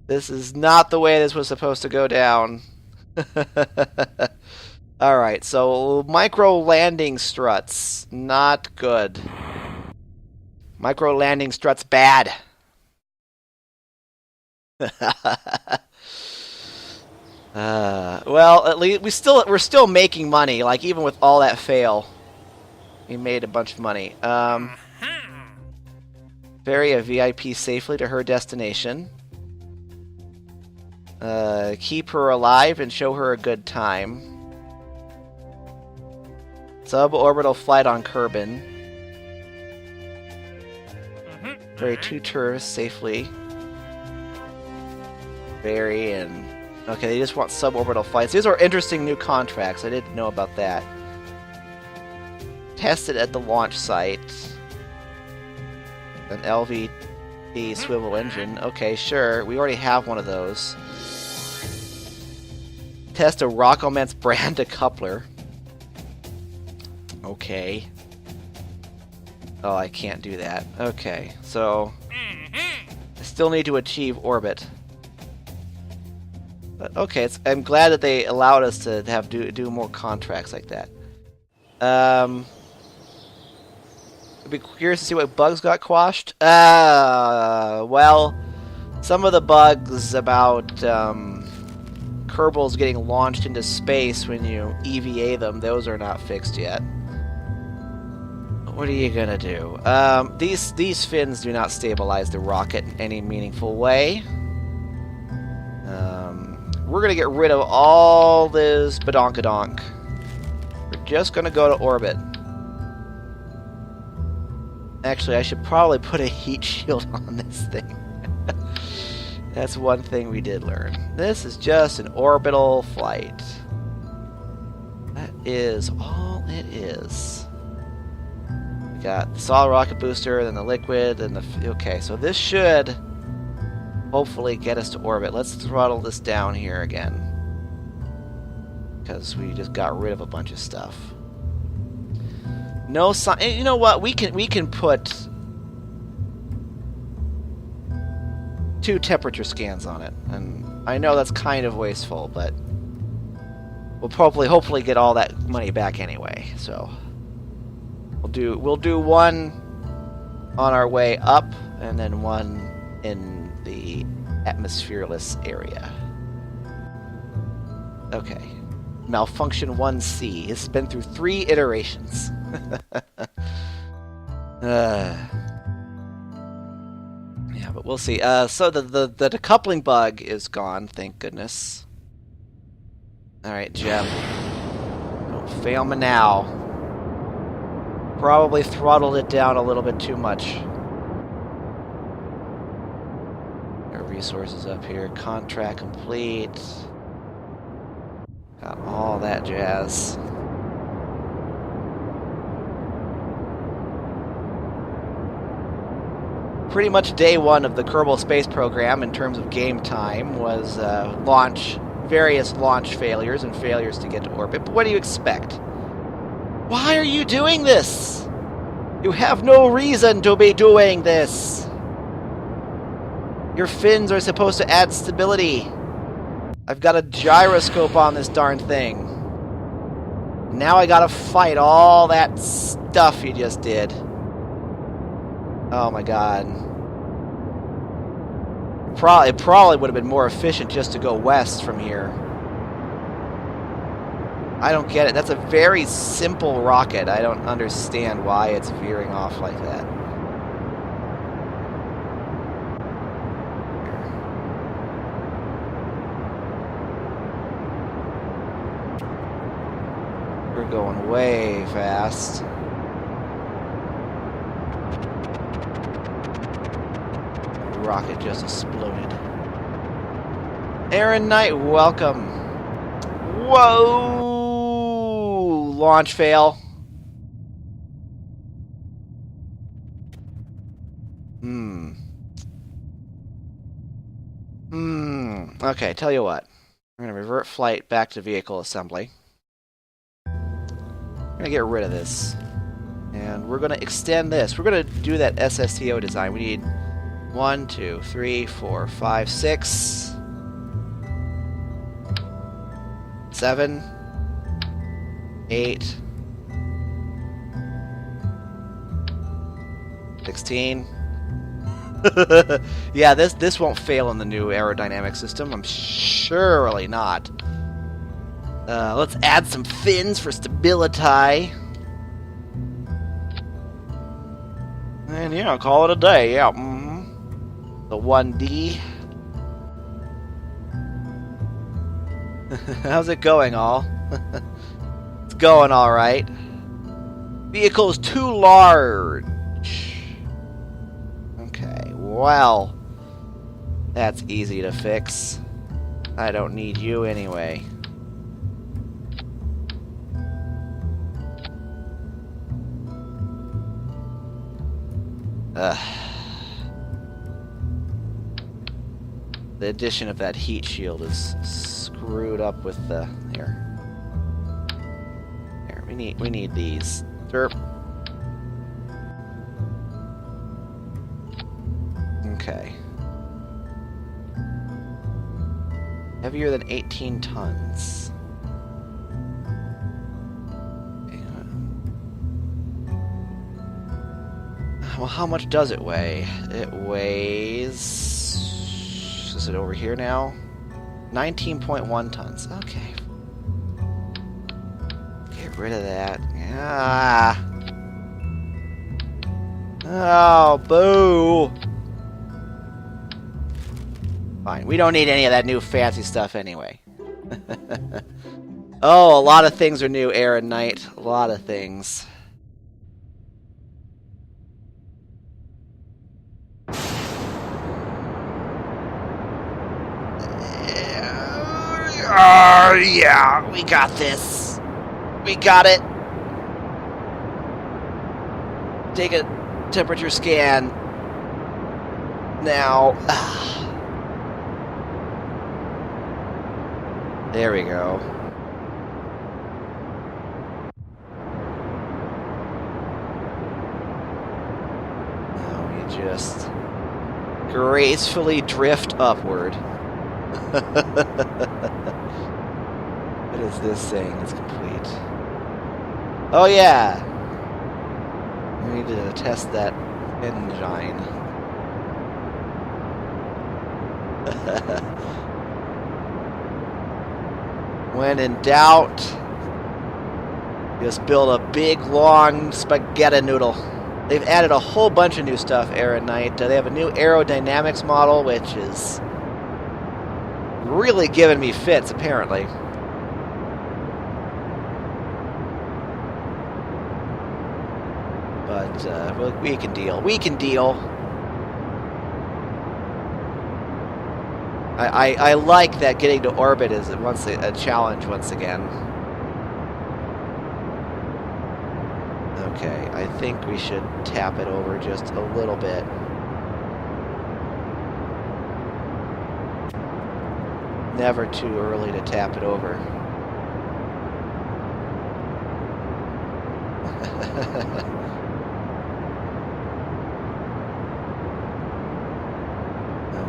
This is not the way this was supposed to go down. Alright, so micro landing struts. Not good. Micro landing struts bad. Well, at least we're still making money. Like even with all that fail, we made a bunch of money. Ferry a VIP safely to her destination. Keep her alive and show her a good time. Suborbital flight on Kerbin. Ferry 2 tourists safely. Ferry and... Okay, they just want suborbital flights. These are interesting new contracts. I didn't know about that. Tested at the launch site. An LVT swivel engine. Okay, sure. We already have one of those. Test a Rockoment's brand decoupler. Okay. Oh, I can't do that. Okay, so... I still need to achieve orbit. But okay, I'm glad that they allowed us to have do more contracts like that. I'd be curious to see what bugs got quashed. Well, some of the bugs about Kerbals getting launched into space when you EVA them, those are not fixed yet. What are you gonna do? These fins do not stabilize the rocket in any meaningful way. We're gonna get rid of all this badonkadonk. We're just gonna go to orbit. Actually, I should probably put a heat shield on this thing. That's one thing we did learn. This is just an orbital flight. That is all it is. We got the solid rocket booster, then the liquid, and the... Okay, so this should... hopefully get us to orbit. Let's throttle this down here again. Because we just got rid of a bunch of stuff. No sign. You know what? We can put 2 temperature scans on it. And I know that's kind of wasteful, but we'll hopefully get all that money back anyway. So we'll do one on our way up and then one in the atmosphereless area. Okay. Malfunction 1C. It's been through 3 iterations. Yeah, but we'll see. So the decoupling bug is gone, thank goodness. Alright, Jeff. Don't fail me now. Probably throttled it down a little bit too much. Resources up here. Contract complete. Got all that jazz. Pretty much day 1 of the Kerbal Space Program in terms of game time was various launch failures and failures to get to orbit. But what do you expect? Why are you doing this? You have no reason to be doing this. Your fins are supposed to add stability. I've got a gyroscope on this darn thing. Now I gotta fight all that stuff you just did. Oh my god. It probably would have been more efficient just to go west from here. I don't get it. That's a very simple rocket. I don't understand why it's veering off like that. We're going way fast. The rocket just exploded. Aaron Knight, welcome. Whoa! Launch fail. Okay, tell you what. We're going to revert flight back to vehicle assembly. We're going to get rid of this. And we're going to extend this. We're going to do that SSTO design. We need 1, 2, 3, 4, 5, 6, 7, 8, 16. Yeah, this won't fail in the new aerodynamic system. I'm surely not. Let's add some fins for stability. And, you know, call it a day. Yeah. The 1D. How's it going, all? It's going all right. Vehicle is too large. Okay, well, that's easy to fix. I don't need you anyway. The addition of that heat shield is screwed up with the here. Here, we need these. Derp. Okay. Heavier than 18 tons. Well, how much does it weigh? It weighs... Is it over here now? 19.1 tons. Okay. Get rid of that. Ah. Oh, boo. Fine. We don't need any of that new fancy stuff anyway. Oh, a lot of things are new, Air and Night. A lot of things. Yeah, we got this. We got it. Take a temperature scan. Now. There we go. Now we just gracefully drift upward. What is this saying? It's complete. Oh yeah! We need to test that engine. When in doubt, just build a big, long spaghetti noodle. They've added a whole bunch of new stuff, Air and Night. They have a new aerodynamics model, which is really giving me fits, apparently. But we can deal. We can deal. I like that getting to orbit is a challenge once again. Okay, I think we should tap it over just a little bit. Never too early to tap it over.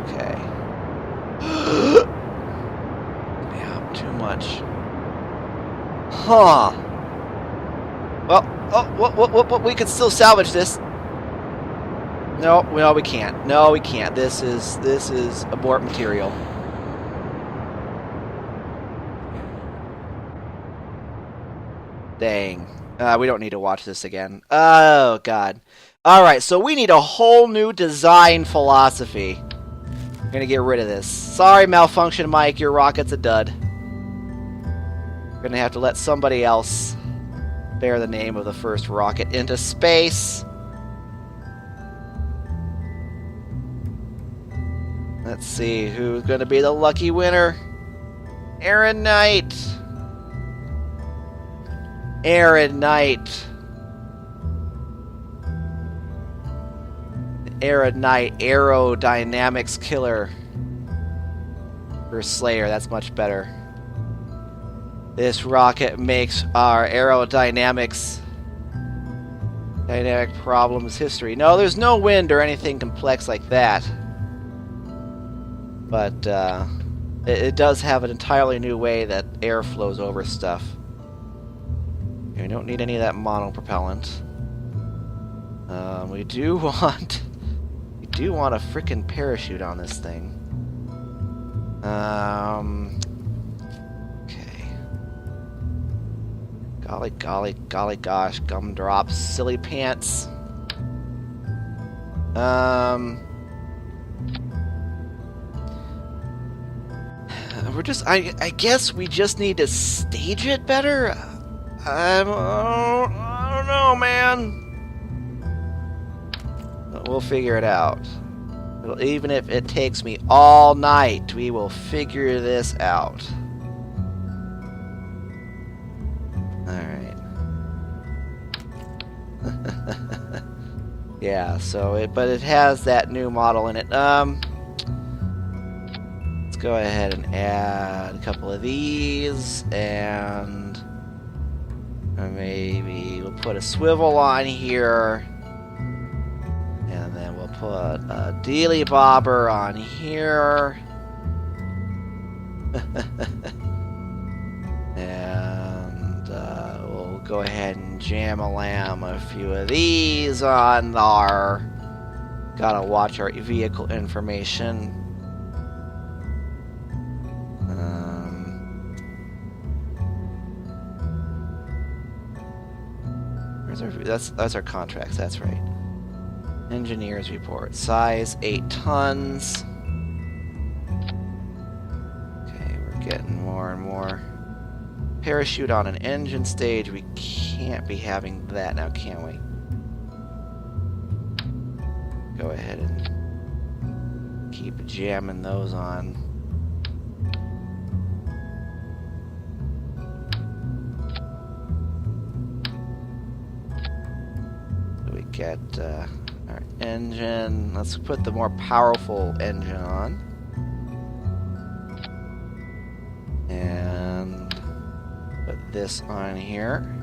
Okay. Yeah, too much. Huh. Well, what, we could still salvage this. No, we can't. No, we can't. This is abort material. Dang. We don't need to watch this again. Oh, God. Alright, so we need a whole new design philosophy. I'm gonna get rid of this. Sorry, Malfunction Mike, your rocket's a dud. We're gonna have to let somebody else bear the name of the first rocket into space. Let's see who's gonna be the lucky winner. Aaron Knight. Aaron Knight. Aaron Knight, aerodynamics killer. Or Slayer, that's much better. This rocket makes our aerodynamics dynamic problems history. No, there's no wind or anything complex like that. But it does have an entirely new way that air flows over stuff. We don't need any of that monopropellant. We do want a frickin' parachute on this thing. Okay. Golly gosh, gumdrops, silly pants. We're just, I guess we just need to stage it better? I don't know, man. But we'll figure it out. Even if it takes me all night, we will figure this out. Alright. Yeah, so but it has that new model in it. Let's go ahead and add a couple of these, and maybe we'll put a swivel on here. And then we'll put a dealy bobber on here. And we'll go ahead and jam-a-lam a few of these on our... Gotta watch our vehicle information. Where's our... That's our contracts, that's right. Engineers report. Size 8 tons. Okay, we're getting more and more. Parachute on an engine stage. We can't be having that now, can we? Go ahead and keep jamming those on. So we get our engine. Let's put the more powerful engine on. And put this on here.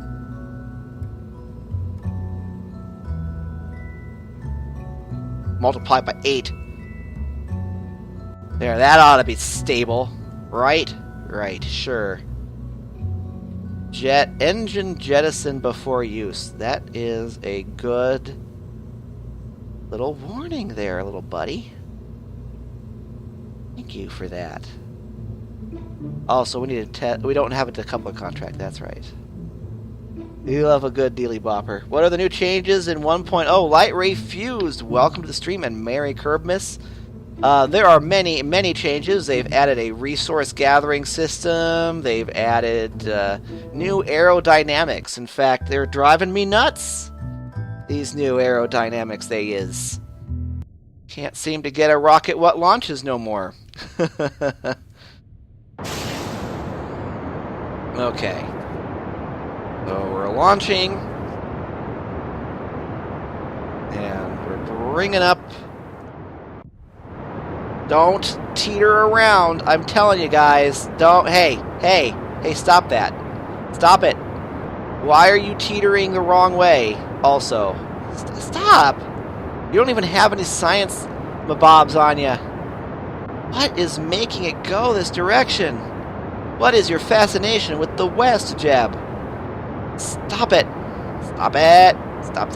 Multiply by 8. There, that ought to be stable. Right? Right, sure. Engine jettison before use. That is a good little warning there, little buddy. Thank you for that. Also, we need to we don't have a decoupler contract, that's right. You love a good dealy bopper. What are the new changes in 1.0? Light ray fused. Welcome to the stream and Merry Kerbmas. There are many changes. They've added a resource gathering system. They've added new aerodynamics. In fact, they're driving me nuts. These new aerodynamics they is. Can't seem to get a rocket what launches no more. Okay. So we're launching. And we're bringing up. Don't teeter around. I'm telling you guys. Don't. Hey, stop that. Stop it. Why are you teetering the wrong way? Also, stop. You don't even have any science mabobs on you. What is making it go this direction? What is your fascination with the West, Jeb? Stop it. Stop it. Stop.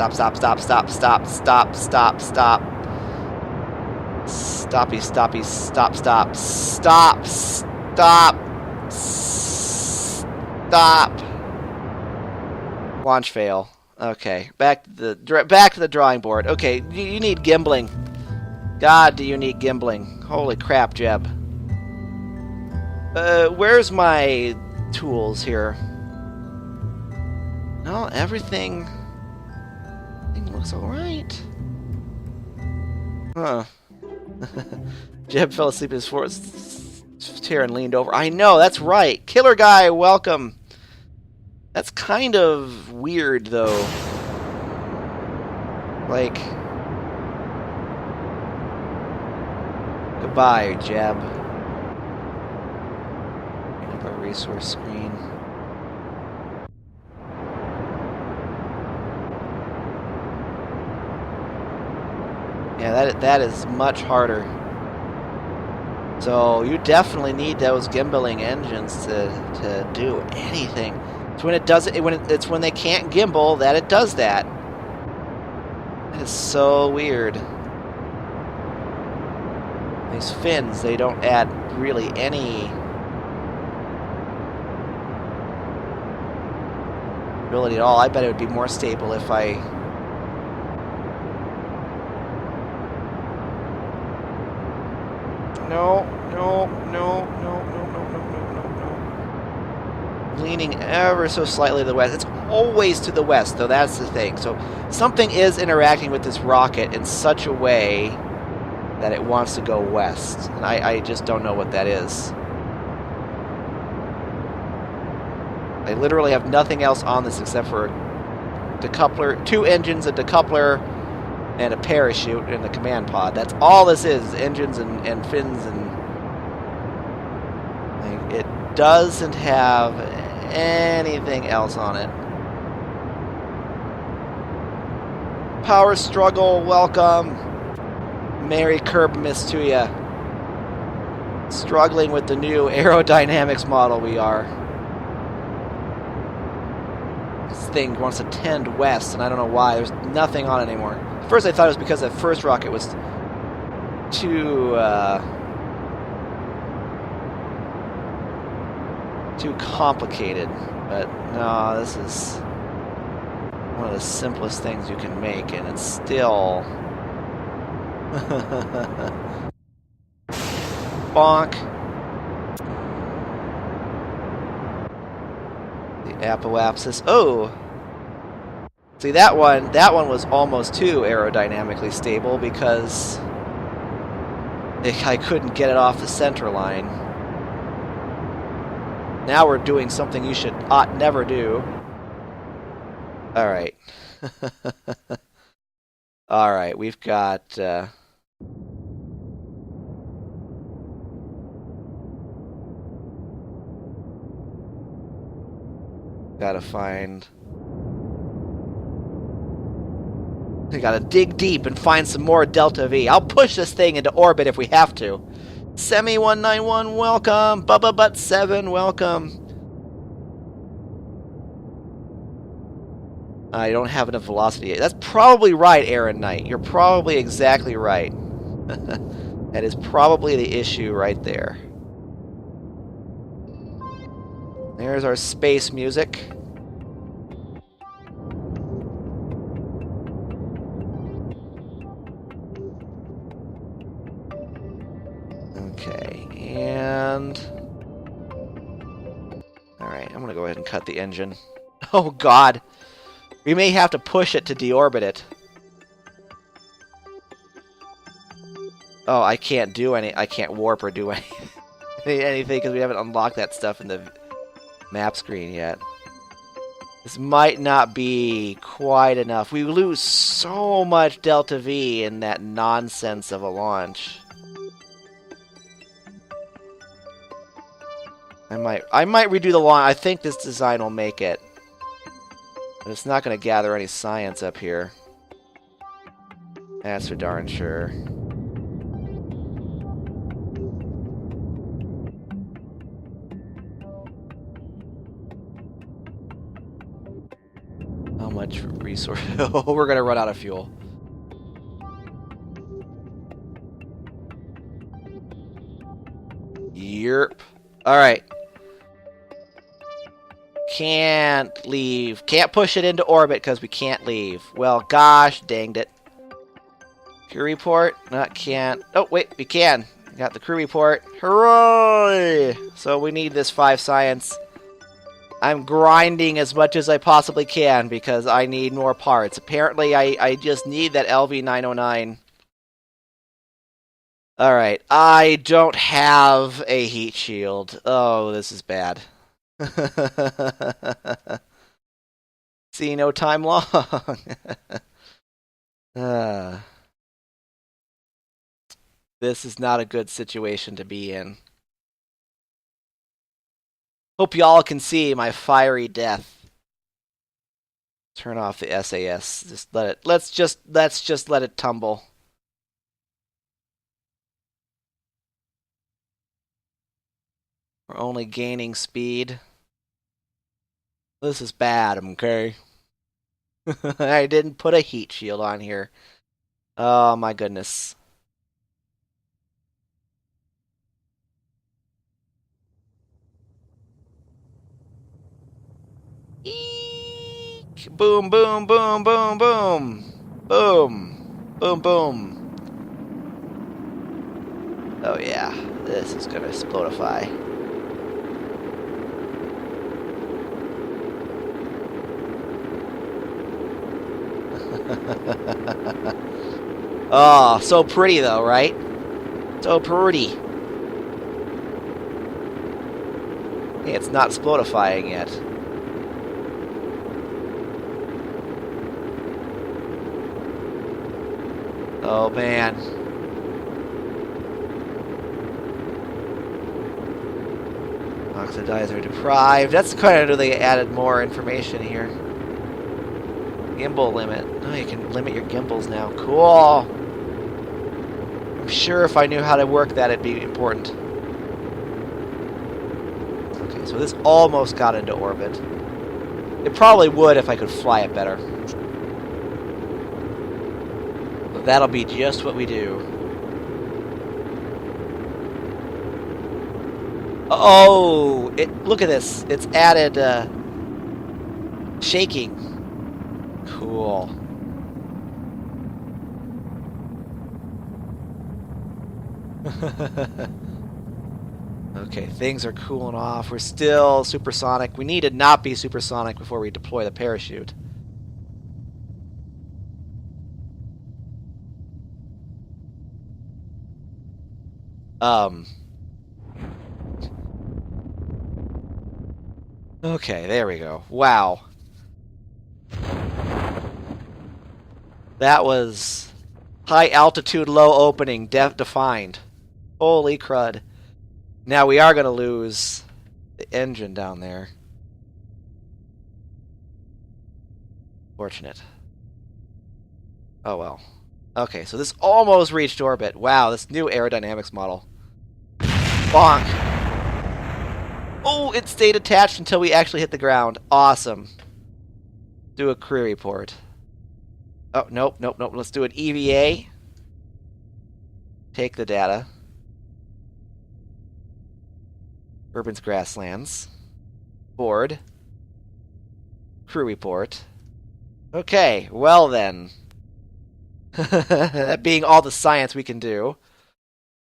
Stoppy, stop. Launch fail. Okay, back to the drawing board. Okay, you need gimbling. God, do you need gimbling? Holy crap, Jeb. Where's my tools here? No, everything looks alright. Huh. Jeb fell asleep in his fourth chair and leaned over. I know, that's right. Killer guy, welcome. That's kind of weird, though. Like, goodbye, Jeb. Up our resource screen. Yeah, that is much harder. So you definitely need those gimbaling engines to do anything. It's when it does it. It's when they can't gimbal that it does that. is so weird. These fins, they don't add really any ability at all. I bet it would be more stable if I... No. Leaning ever so slightly to the west. It's always to the west, though. That's the thing. So something is interacting with this rocket in such a way that it wants to go west. And I just don't know what that is. I literally have nothing else on this except for decoupler, 2 engines, a decoupler, and a parachute in the command pod. That's all this is, engines and fins, and it doesn't have anything else on it. Power struggle, welcome. Merry Kerbmas to ya. Struggling with the new aerodynamics model we are. This thing wants to tend west, and I don't know why. There's nothing on it anymore. At first I thought it was because the first rocket was too complicated. But no, this is one of the simplest things you can make, and it's still... Bonk. The apoapsis. Oh! See, that one was almost too aerodynamically stable because I couldn't get it off the center line. Now we're doing something you ought never do. Alright. Alright, we've got... gotta find... We gotta dig deep and find some more Delta V. I'll push this thing into orbit if we have to. Semi191, welcome. Bubba Butt 7, welcome. I don't have enough velocity yet. That's probably right, Aaron Knight. You're probably exactly right. That is probably the issue right there. There's our space music. Okay, and... Alright, I'm gonna go ahead and cut the engine. Oh god! We may have to push it to deorbit it. Oh, I can't do I can't warp or do anything because we haven't unlocked that stuff in the map screen yet. This might not be quite enough. We lose so much Delta V in that nonsense of a launch. I might redo the launch. I think this design will make it. But it's not going to gather any science up here. That's for darn sure. How much resource? Oh, we're going to run out of fuel. Yerp. Alright. Can't leave. Can't push it into orbit because we can't leave. Well, gosh, danged it. Crew report? Not can't. Oh, wait, we can. Got the crew report. Hooray! So we need this 5 science. I'm grinding as much as I possibly can because I need more parts. Apparently, I just need that LV909. Alright, I don't have a heat shield. Oh, this is bad. See no time long. This is not a good situation to be in. Hope y'all can see my fiery death. Turn off the SAS. Just let it. Let's just let it tumble. We're only gaining speed. This is bad, okay? I didn't put a heat shield on here. Oh my goodness. Eek! Boom, boom, boom, boom, boom. Boom. Boom, boom. Oh yeah, this is gonna explodify. Oh, so pretty though, right? So pretty. Hey, it's not explodifying yet. Oh man. Oxidizer deprived. That's kind of they added more information here. Gimbal limit. Oh, you can limit your gimbals now. Cool. I'm sure if I knew how to work that, it'd be important. Okay, so this almost got into orbit. It probably would if I could fly it better. But that'll be just what we do. Oh, look at this. It's added shaking. Cool. Okay, things are cooling off. We're still supersonic. We need to not be supersonic before we deploy the parachute. Okay, there we go. Wow. That was high altitude, low opening, defined. Holy crud. Now we are going to lose the engine down there. Fortunate. Oh well. Okay, so this almost reached orbit. Wow, this new aerodynamics model. Bonk! Oh, it stayed attached until we actually hit the ground. Awesome. Do a crew report. Oh, nope, nope, nope. Let's do an EVA. Take the data. Urban's Grasslands. Board. Crew report. Okay, well then. That being all the science we can do,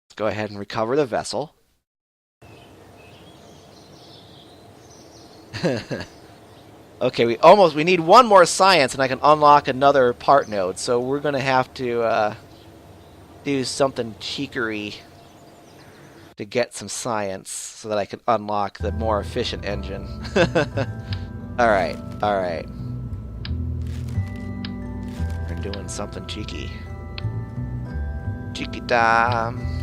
let's go ahead and recover the vessel. Okay, we need one more science and I can unlock another part node, so we're gonna have to do something cheekery to get some science so that I can unlock the more efficient engine. Alright, alright. We're doing something cheeky. Cheeky time.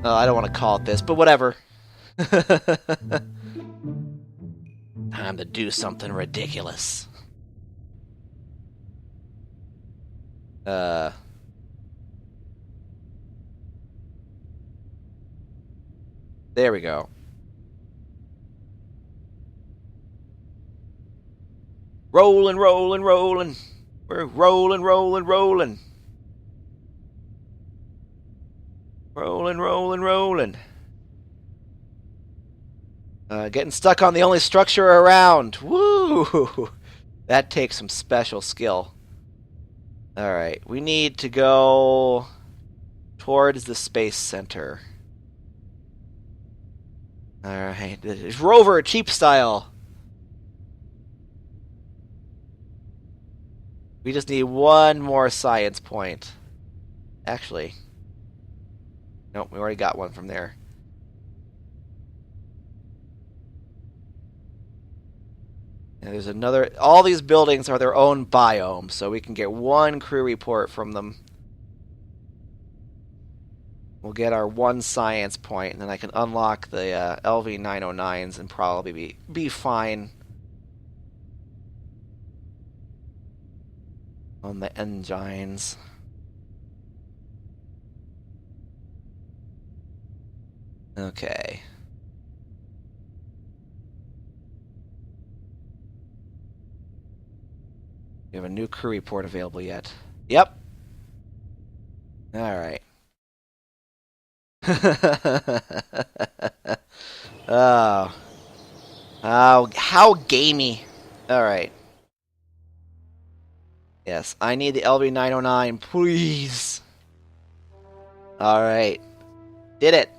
Oh, I don't want to call it this, but whatever. Time to do something ridiculous. There we go. Rolling, rolling, rolling. We're rolling, rolling, rolling. Rolling, rolling, rolling. Getting stuck on the only structure around. Woo! That takes some special skill. Alright, we need to go towards the space center. Alright, it's rover, cheap style. We just need one more science point. Actually, nope, we already got one from there. And there's another. All these buildings are their own biome, so we can get one crew report from them. We'll get our one science point, and then I can unlock the LV-909s and probably be fine on the engines. Okay. We have a new crew report available yet. Yep. Alright. Oh. Oh, how gamey. Alright. Yes, I need the LV909, please. Alright. Did it.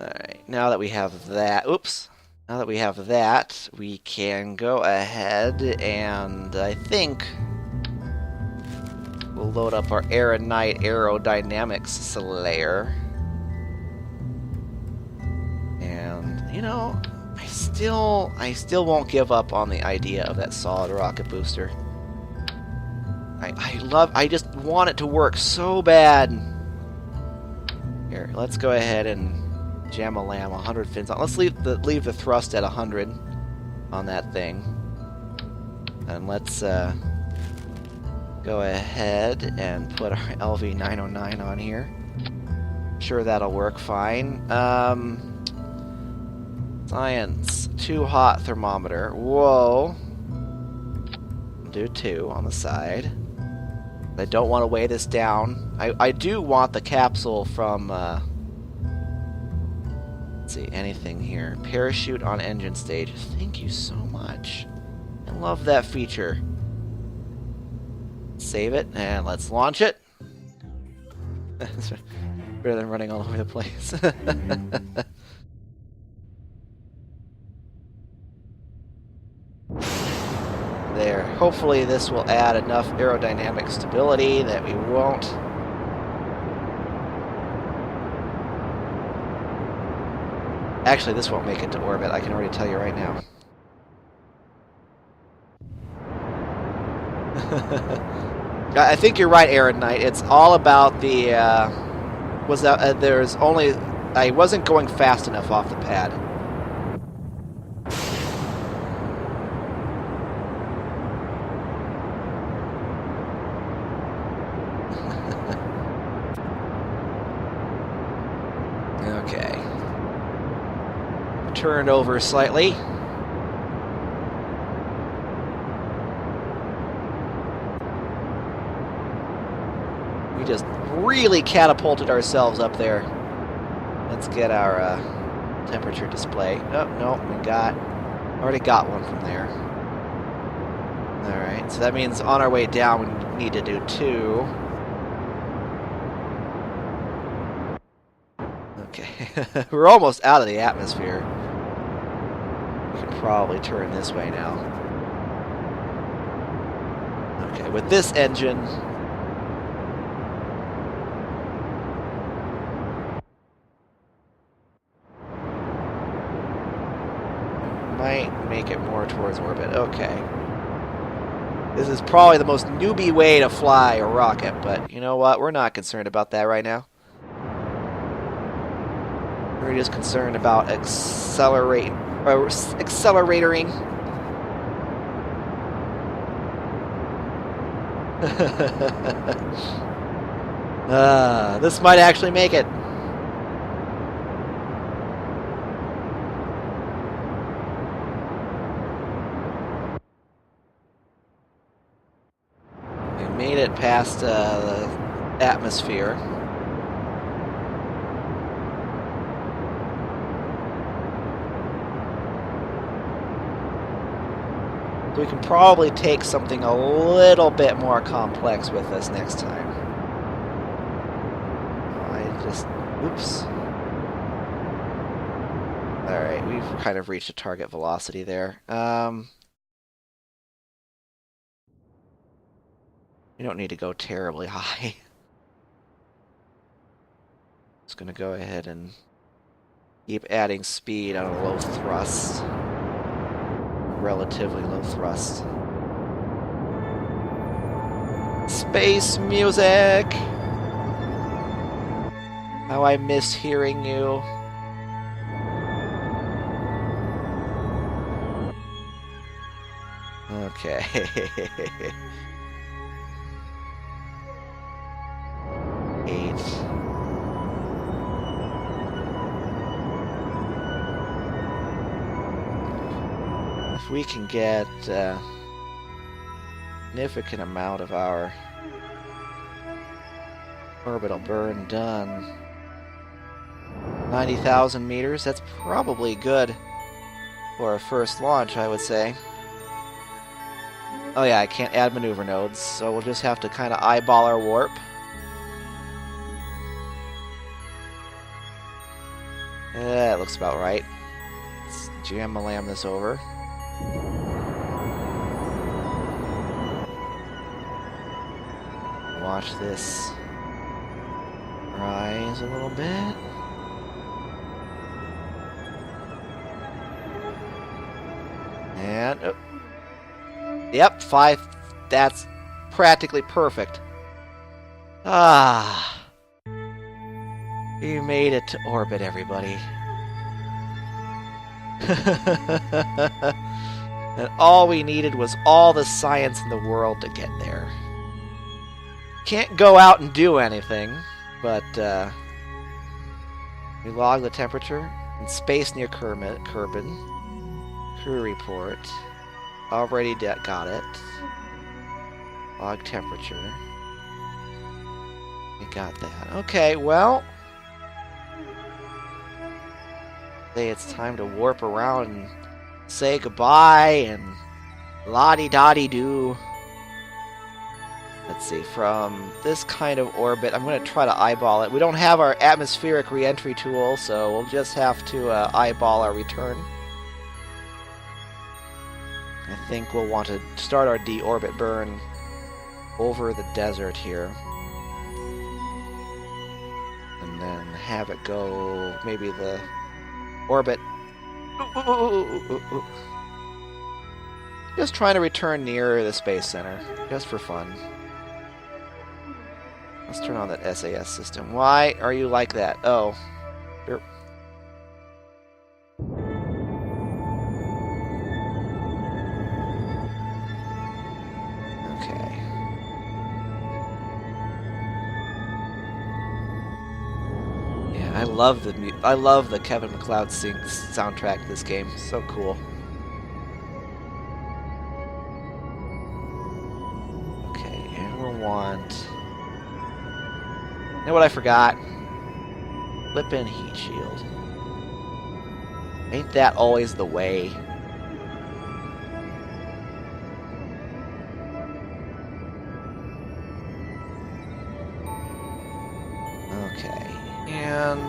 Alright, now that we have that... Oops. Now that we have that, we can go ahead and I think we'll load up our aerodynamics Slayer. And, you know, I still won't give up on the idea of that solid rocket booster. I just want it to work so bad. Here, let's go ahead and jam a lamb, 100 fins on. Let's leave the thrust at 100 on that thing. And let's go ahead and put our LV909 on here. Sure, that'll work fine. Science. Too hot thermometer. Whoa. Do 2 on the side. I don't want to weigh this down. I do want the capsule from... let's see, anything here. Parachute on engine stage. Thank you so much. I love that feature. Save it, and let's launch it. Better than running all over the place. There. Hopefully this will add enough aerodynamic stability that we won't... Actually, this won't make it to orbit. I can already tell you right now. I think you're right, Aaron Knight. It's all about the... there's only... I wasn't going fast enough off the pad. Okay. Turned over slightly. We just really catapulted ourselves up there. Let's get our temperature display. Oh, no, already got one from there. Alright, so that means on our way down we need to do 2. Okay, we're almost out of the atmosphere. We can probably turn this way now. Okay, with this engine... might make it more towards orbit. Okay. This is probably the most newbie way to fly a rocket, but you know what? We're not concerned about that right now. We're just concerned about accelerating. This might actually make it. We made it past the atmosphere. We can probably take something a little bit more complex with us next time. Oops. Alright, we've kind of reached a target velocity there. We don't need to go terribly high. Just gonna go ahead and keep adding speed on a low thrust. Relatively low thrust. Space music! How I miss hearing you. Okay. 8. If we can get a significant amount of our orbital burn done. 90,000 meters, that's probably good for a first launch, I would say. Oh yeah, I can't add maneuver nodes, so we'll just have to kind of eyeball our warp. That looks about right. Let's jam-a-lam this over. Watch this rise a little bit. And, oh. Yep, 5. That's practically perfect. Ah. We made it to orbit, everybody. And all we needed was all the science in the world to get there. Can't go out and do anything, but we log the temperature in space near Kerbin. Crew report. Already got it. Log temperature. We got that. Okay, well, say it's time to warp around and say goodbye and la-di-da-di-do. Let's see, from this kind of orbit, I'm going to try to eyeball it. We don't have our atmospheric re-entry tool, so we'll just have to eyeball our return. I think we'll want to start our deorbit burn over the desert here. And then have it go, maybe the orbit. Just trying to return near the Space Center, just for fun. Let's turn on that SAS system. Why are you like that? Oh. Sure. Okay. Yeah, I love the Kevin MacLeod soundtrack to this game. So cool. Okay, and we'll want... You know what I forgot? Flip-in heat shield. Ain't that always the way? Okay, and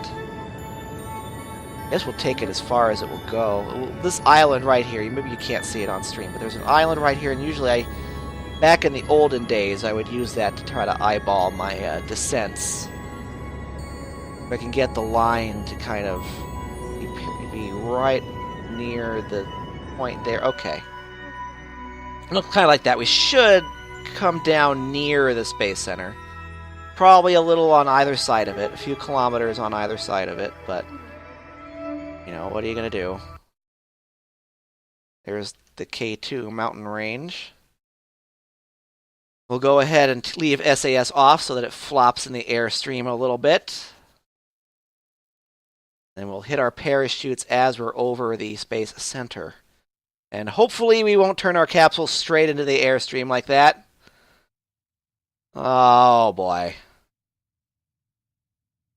I guess we'll take it as far as it will go. This island right here, maybe you can't see it on stream, but there's an island right here, and usually back in the olden days, I would use that to try to eyeball my descents. If I can get the line to kind of be right near the point there. Okay. Looks kind of like that. We should come down near the Space Center. Probably a little on either side of it. A few kilometers on either side of it, but... You know, what are you going to do? There's the K2 mountain range. We'll go ahead and leave SAS off so that it flops in the airstream a little bit. Then we'll hit our parachutes as we're over the Space Center. And hopefully we won't turn our capsule straight into the airstream like that. Oh boy.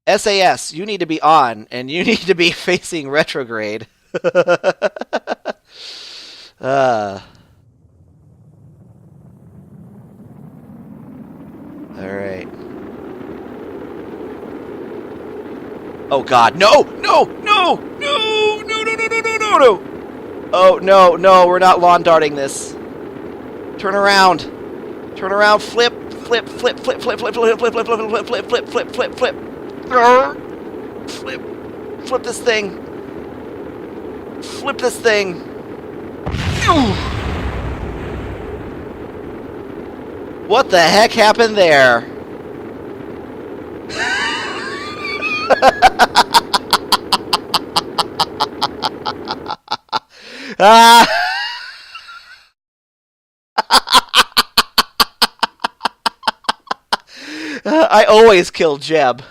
SAS, you need to be on, and you need to be facing retrograde. Alright. Oh god, no! No! No! No! No! No! No! No! No! No! No! Oh no! No! We're not lawn darting this. Turn around. Turn around. Flip. Flip. Flip. Flip. Flip. Flip. Flip. Flip. Flip. Flip. Flip. Flip. Flip. Flip. Flip. Flip. Flip. Flip this thing. Flip this thing. What the heck happened there? I always kill Jeb.